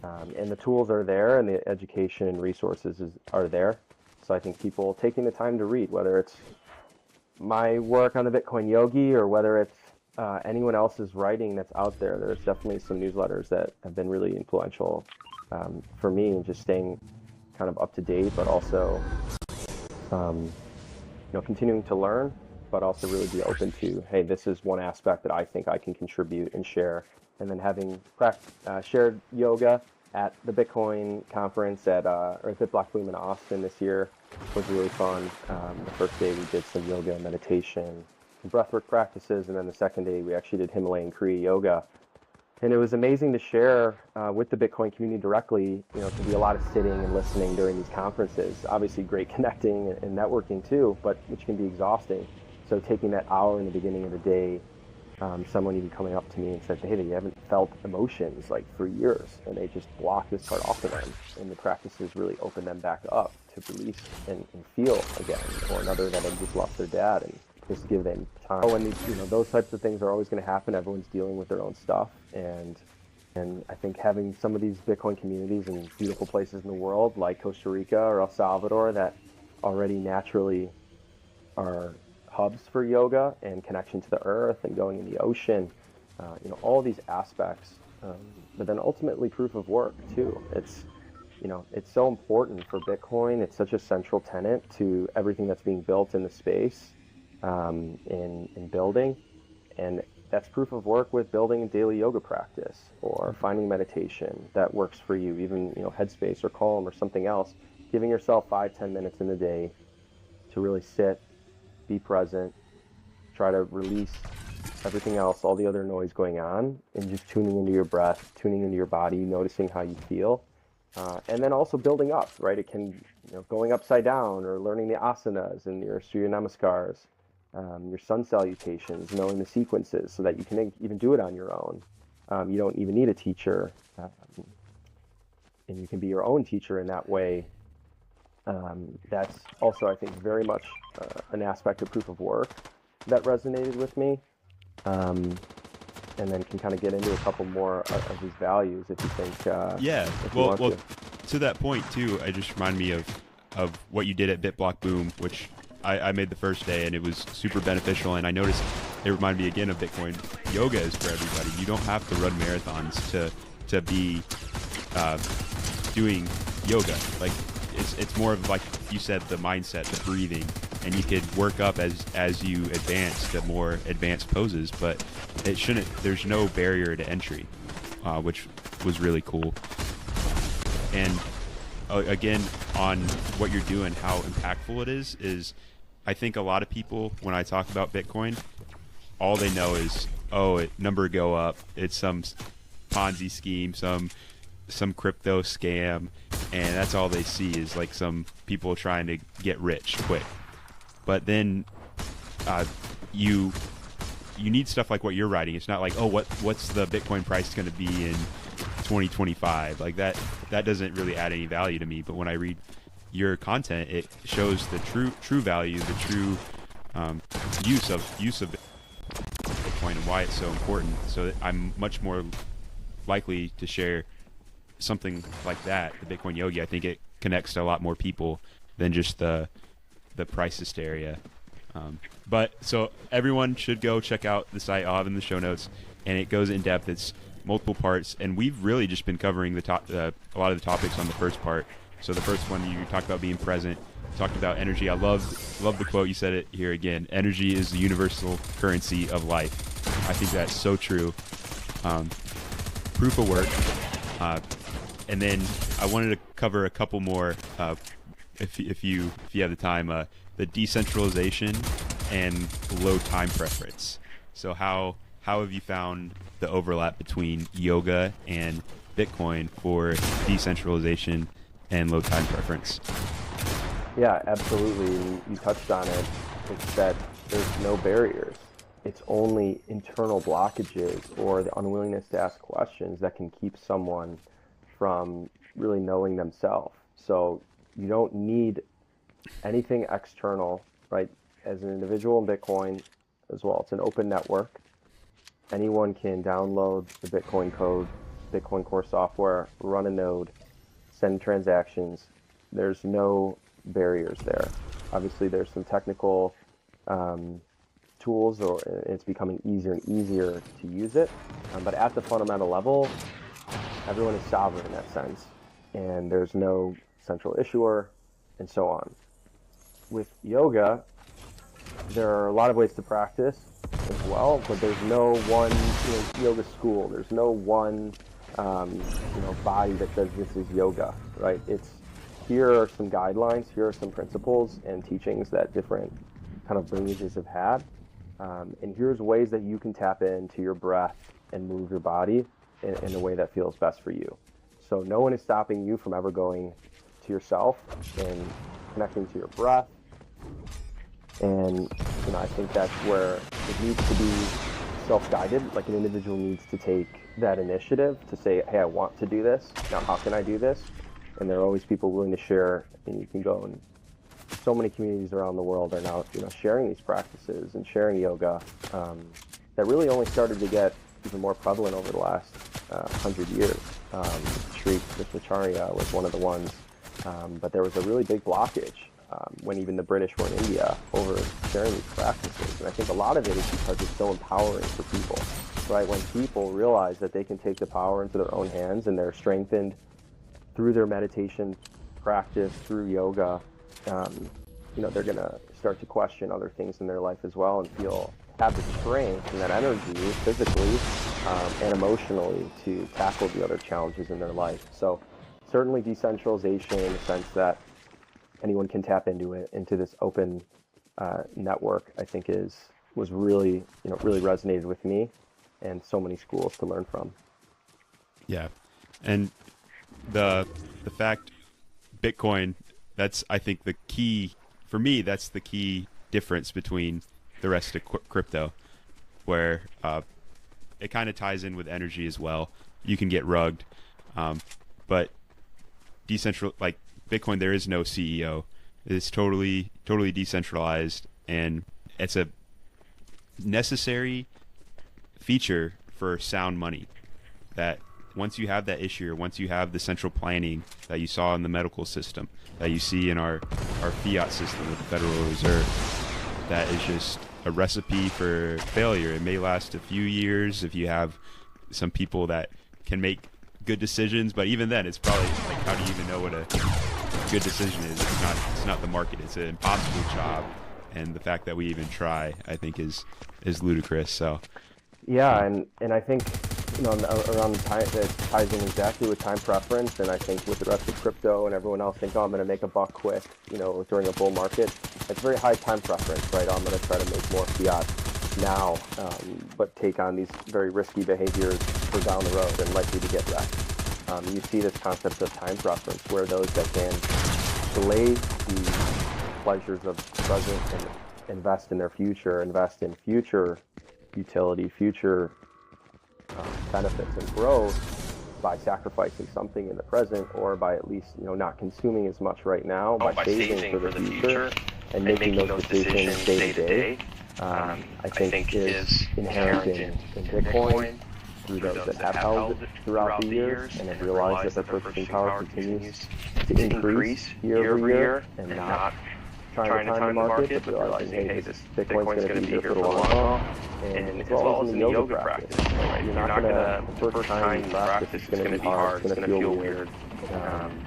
and the tools are there, and the education and resources are there. So I think people taking the time to read, whether it's my work on the Bitcoin Yogi or whether it's anyone else's writing that's out there, there's definitely some newsletters that have been really influential for me, and just staying kind of up to date, but also continuing to learn, but also really be open to, hey, this is one aspect that I think I can contribute and share. And then having shared yoga at the Bitcoin conference at BitBlock Boom in Austin this year was really fun. The first day we did some yoga and meditation and breathwork practices, and then the second day we actually did Himalayan Kriya Yoga. And it was amazing to share with the Bitcoin community directly. It can be a lot of sitting and listening during these conferences. Obviously great connecting and networking too, but which can be exhausting. So taking that hour in the beginning of the day, someone even coming up to me and said, hey, they haven't felt emotions like for years, and they just blocked this part off of them, and the practices really opened them back up to release and feel again. Or another that had just lost their dad, and just give them time. Oh, and those types of things are always going to happen. Everyone's dealing with their own stuff, and I think having some of these Bitcoin communities in beautiful places in the world like Costa Rica or El Salvador that already naturally are hubs for yoga and connection to the earth and going in the ocean, all these aspects, but then ultimately proof of work too. It's so important for Bitcoin. It's such a central tenet to everything that's being built in the space, in building, and that's proof of work with building a daily yoga practice or finding meditation that works for you, even Headspace or Calm or something else. Giving yourself 5-10 minutes in the day to really sit, be present, try to release everything else, all the other noise going on, and just tuning into your breath, tuning into your body, noticing how you feel, and then also building up, right? It can, going upside down or learning the asanas and your Surya Namaskars, your sun salutations, knowing the sequences so that you can even do it on your own. You don't even need a teacher, and you can be your own teacher in that way. That's also, I think, very much an aspect of proof of work that resonated with me, and then can kind of get into a couple more of these values if you think. Well, to that point too, I just remind me of what you did at BitBlock Boom, which I made the first day, and it was super beneficial. And I noticed it reminded me again of Bitcoin. Yoga is for everybody. You don't have to run marathons to be doing yoga. Like it's more of, like you said, the mindset, the breathing, and you could work up as you advance to more advanced poses. But it shouldn't. There's no barrier to entry, which was really cool. And again, on what you're doing, how impactful it is I think a lot of people, when I talk about Bitcoin, all they know is, number go up. It's some Ponzi scheme, some crypto scam, and that's all they see is like some people trying to get rich quick. But then you need stuff like what you're writing. It's not like, what's the Bitcoin price going to be in 2025? Like that doesn't really add any value to me. But when I read your content, it shows the true value, the true use of Bitcoin and why it's so important. So that I'm much more likely to share something like that, the Bitcoin Yogi, I think it connects to a lot more people than just the price hysteria. But so everyone should go check out the site. I'll have it in the show notes, and it goes in depth. It's multiple parts, and we've really just been covering a lot of the topics on the first part. So the first one, you talked about being present, talked about energy. I love the quote. You said it here again. Energy is the universal currency of life. I think that's so true. Proof of work. And then I wanted to cover a couple more, if you have the time, the decentralization and low time preference. So how have you found the overlap between yoga and Bitcoin for decentralization and low time preference? Yeah, absolutely. You touched on it. It's that there's no barriers. It's only internal blockages or the unwillingness to ask questions that can keep someone from really knowing themselves. So you don't need anything external, right? As an individual in Bitcoin as well, it's an open network. Anyone can download the Bitcoin code, Bitcoin Core software, run a node, send transactions. There's no barriers there. Obviously, there's some technical tools, or it's becoming easier and easier to use it. But at the fundamental level, everyone is sovereign in that sense, and there's no central issuer, and so on. With yoga, there are a lot of ways to practice as well, but there's no one yoga school. There's no one body that says this is yoga, right? It's here are some guidelines, here are some principles and teachings that different kind of lineages have had, and here's ways that you can tap into your breath and move your body in a way that feels best for you. So no one is stopping you from ever going to yourself and connecting to your breath. And I think that's where it needs to be self-guided. Like an individual needs to take that initiative to say, hey, I want to do this. Now, how can I do this? And there are always people willing to share. And you can go, and so many communities around the world are now sharing these practices and sharing yoga that really only started to get even more prevalent over the last 100 years. Sri Krishnacharya was one of the ones, but there was a really big blockage when even the British were in India over sharing these practices. And I think a lot of it is because it's so empowering for people, right? When people realize that they can take the power into their own hands and they're strengthened through their meditation practice, through yoga, they're going to start to question other things in their life as well and have the strength and that energy physically and emotionally to tackle the other challenges in their life. So certainly decentralization in the sense that anyone can tap into this open network, I think was really resonated with me and so many schools to learn from. Yeah. And the fact Bitcoin, that's, I think, the key for me. That's the key difference between the rest of crypto, where it kind of ties in with energy as well. You can get rugged, but like Bitcoin, there is no CEO. It's totally decentralized, and it's a necessary feature for sound money. That once you have that issue, or once you have the central planning that you saw in the medical system, that you see in our fiat system with the Federal Reserve, that is just a recipe for failure. It may last a few years if you have some people that can make good decisions, but even then, it's probably like, how do you even know what a good decision is? It's not the market. It's an impossible job, and the fact that we even try, I think, is ludicrous. So yeah, and I think around the time that ties in exactly with time preference, and I think with the rest of crypto and everyone else think, oh, I'm going to make a buck quick, during a bull market. It's very high time preference, right? I'm going to try to make more fiat now, but take on these very risky behaviors for down the road and likely to get wrecked. You see this concept of time preference, where those that can delay the pleasures of the present and invest in their future, invest in future utility, future benefits and growth by sacrificing something in the present, or by at least not consuming as much right now, by saving for the future and making those decisions day to day. I think is inherent in Bitcoin, through those that have held throughout the years and have realized that their purchasing power continues to increase year over year, and not trying to time the market, but realizing, hey, this Bitcoin's going to be here for the long haul, and as well as in the yoga practice. Right? You're not going to, the first time you practice, it's going to be hard, it's going to feel weird,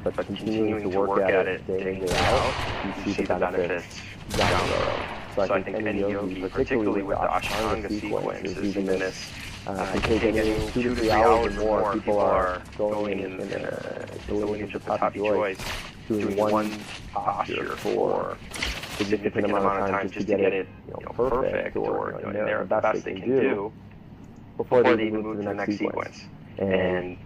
but continuing to work at it day in, day out, you see the benefits down the road. So I think any yogi, particularly with the Ashtanga sequence, is using this. It can take 2 to 3 hours or more. People are going in going into the top joys, doing one posture for a significant amount of time just to get it perfect, or the best they can do before they even move to the next sequence. And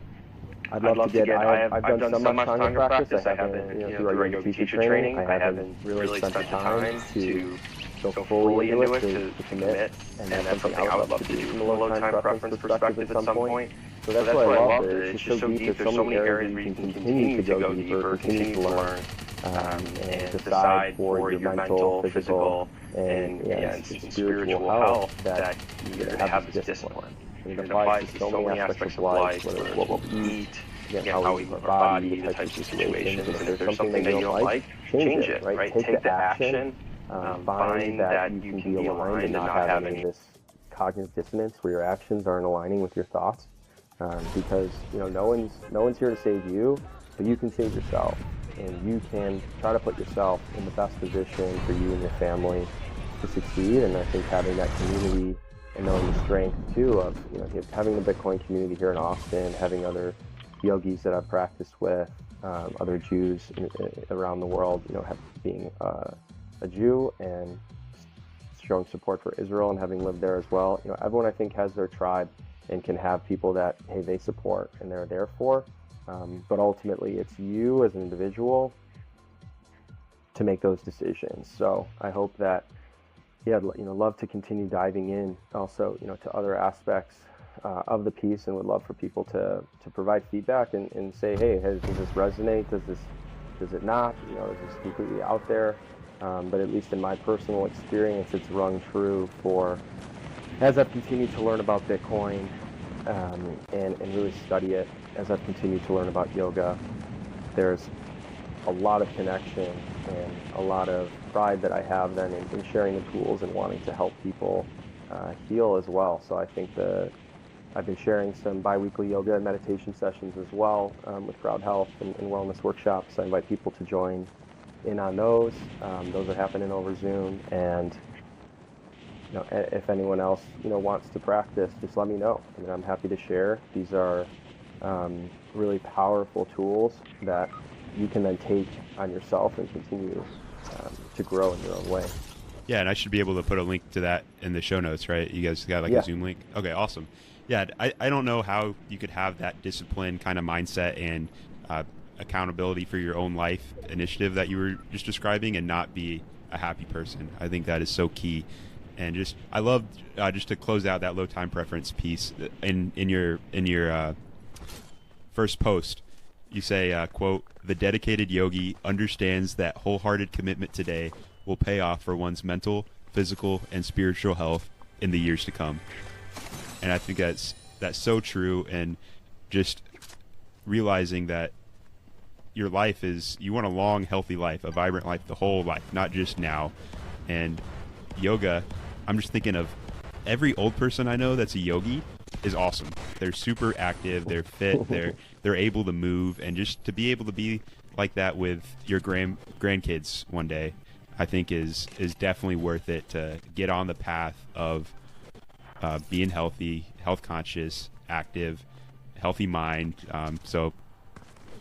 I'd love to get. I've done some Ashtanga practice. I haven't, through our yoga teacher training, I haven't really spent the time to go fully into it, to commit, and that's something I would love to do from a low time preference perspective at some point. So that's why I love it. It's just so deep. There's so many areas where you can continue to go deeper, continue to learn, and decide for your mental, physical, and spiritual health that you have this discipline. And it applies to so many aspects of life, whether it's what we eat, how we move our body, the types of situations. And if there's something that you don't like, change it, right? Take the action. Find that you can be aligned and not having this cognitive dissonance where your actions aren't aligning with your thoughts, because no one's here to save you, but you can save yourself, and you can try to put yourself in the best position for you and your family to succeed. And I think having that community and knowing the strength too of having the Bitcoin community here in Austin, having other yogis that I've practiced with, other Jews around the world, being a Jew and showing support for Israel and having lived there as well. Everyone I think has their tribe and can have people that, hey, they support and they're there for. But ultimately, it's you as an individual to make those decisions. So I hope that, love to continue diving in also, to other aspects of the piece, and would love for people to provide feedback and say, hey, does this resonate? Does it not? Is this completely out there? But at least in my personal experience, it's rung true as I've continued to learn about Bitcoin and really study it, as I've continued to learn about yoga. There's a lot of connection and a lot of pride that I have then in sharing the tools and wanting to help people heal as well. So I think I've been sharing some bi-weekly yoga and meditation sessions as well with Crowd Health and wellness workshops. I invite people to join in on those. Those are happening over Zoom, and if anyone else wants to practice, just let me know. I'm happy to share. These are really powerful tools that you can then take on yourself and continue to grow in your own way. Yeah, and I should be able to put a link to that in the show notes, right? You guys got a Zoom link? Okay, awesome. Yeah, I don't know how you could have that discipline kind of mindset and accountability for your own life initiative that you were just describing and not be a happy person. I think that is so key. And I love just to close out that low time preference piece in your first post. You say, quote, "The dedicated yogi understands that wholehearted commitment today will pay off for one's mental, physical, and spiritual health in the years to come." And I think that's so true. And just realizing that your life you want a long, healthy life, a vibrant life, the whole life, not just now. And yoga, I'm just thinking of every old person I know that's a yogi is awesome. They're super active, they're fit, they're able to move, and just to be able to be like that with your grandkids one day, I think is definitely worth it to get on the path of being healthy, health conscious, active, healthy mind. So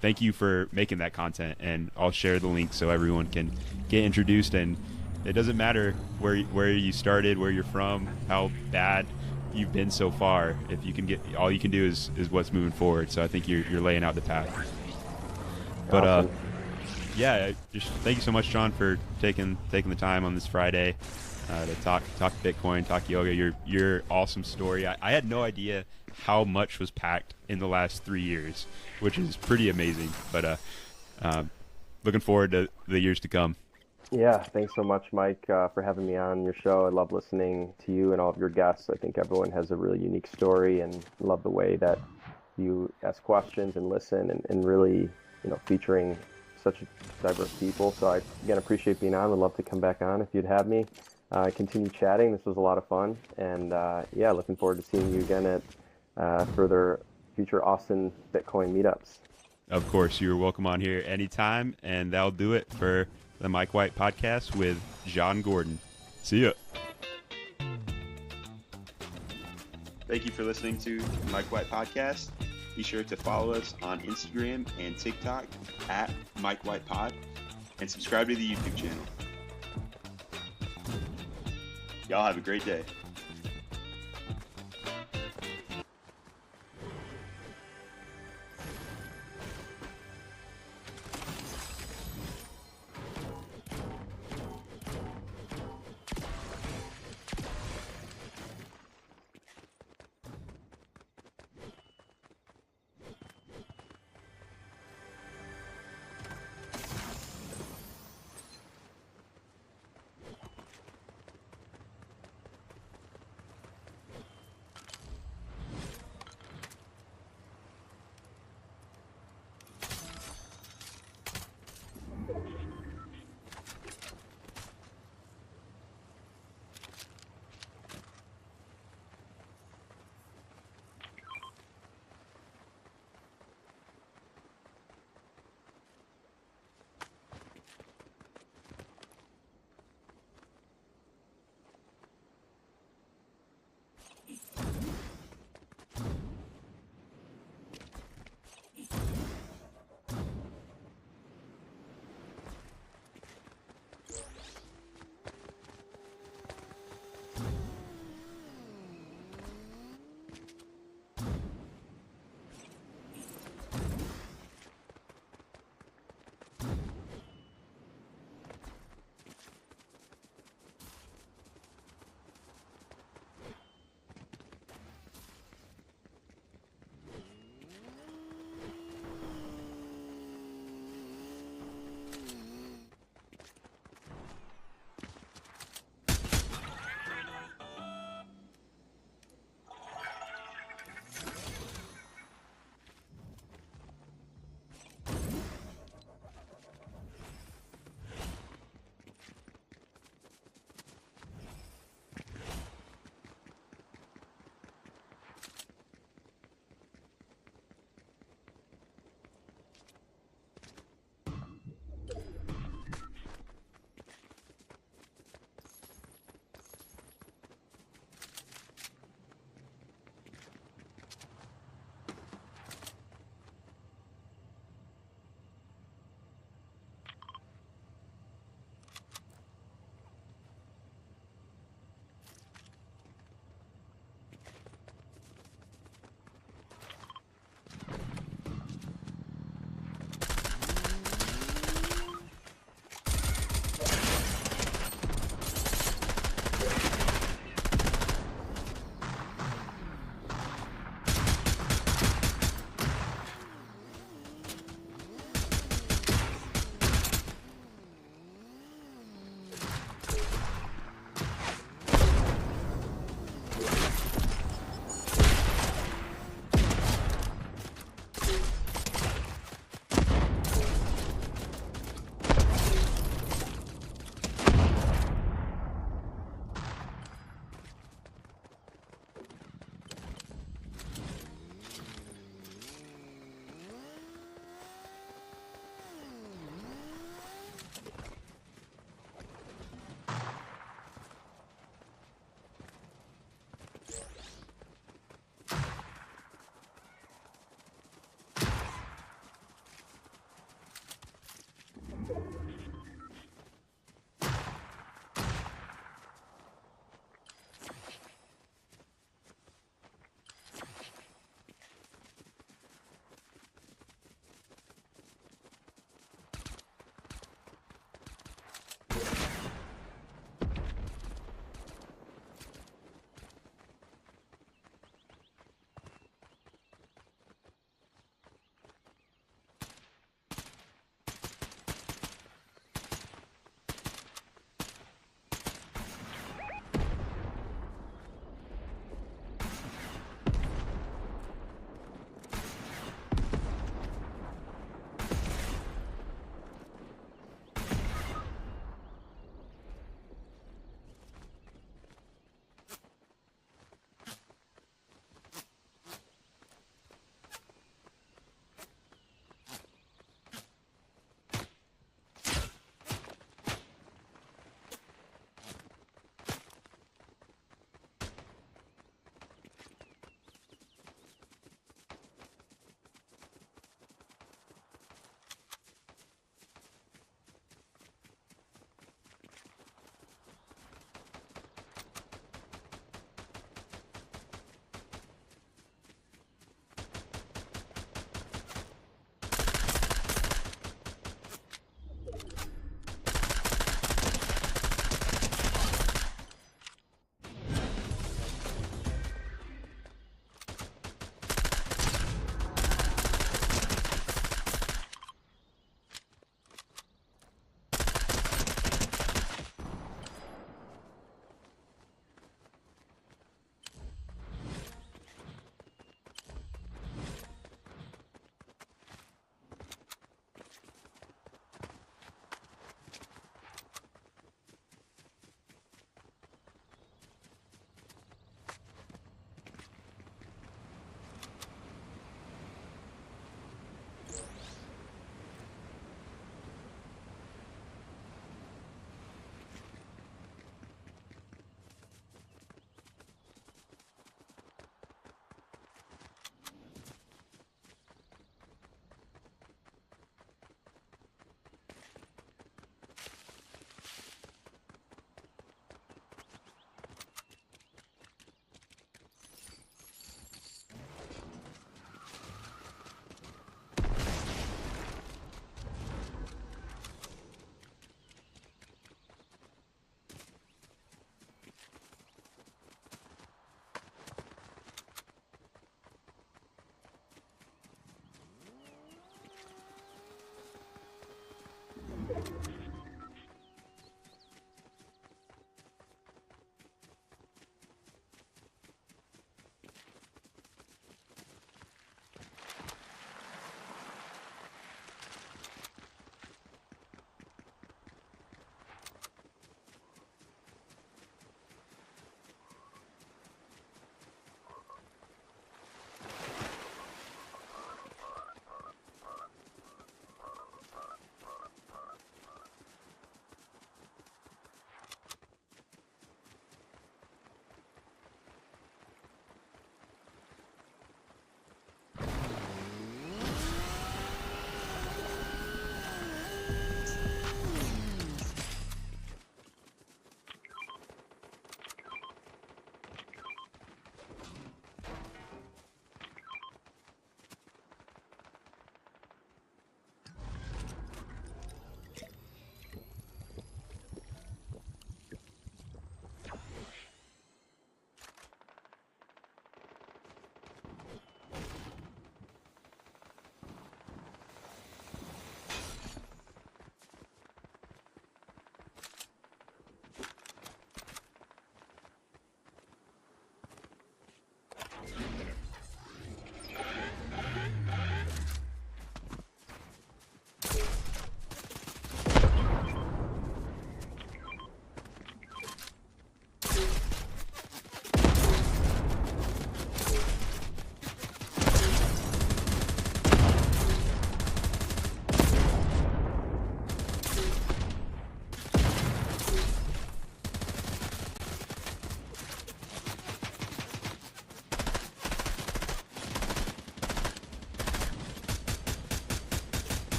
thank you for making that content, and I'll share the link so everyone can get introduced. And it doesn't matter where you started, where you're from, how bad you've been so far. If you can all you can do is what's moving forward. So I think you're laying out the path. But awesome. Yeah, just thank you so much, John, for taking the time on this Friday to talk Bitcoin, talk yoga. Your awesome story. I had no idea how much was packed in the last 3 years, which is pretty amazing. But looking forward to the years to come. Yeah, thanks so much, Mike, for having me on your show. I love listening to you and all of your guests. I think everyone has a really unique story, and love the way that you ask questions and listen, and really, featuring such diverse people. So I, again, appreciate being on. Would love to come back on if you'd have me. Continue chatting. This was a lot of fun. And yeah, looking forward to seeing you again at further future Austin Bitcoin meetups. Of course, you're welcome on here anytime, and that'll do it for the Mike White podcast with John Gordon. See ya. Thank you for listening to the Mike White podcast. Be sure to follow us on Instagram and TikTok at Mike White Pod, and subscribe to the YouTube channel. Y'all have a great day.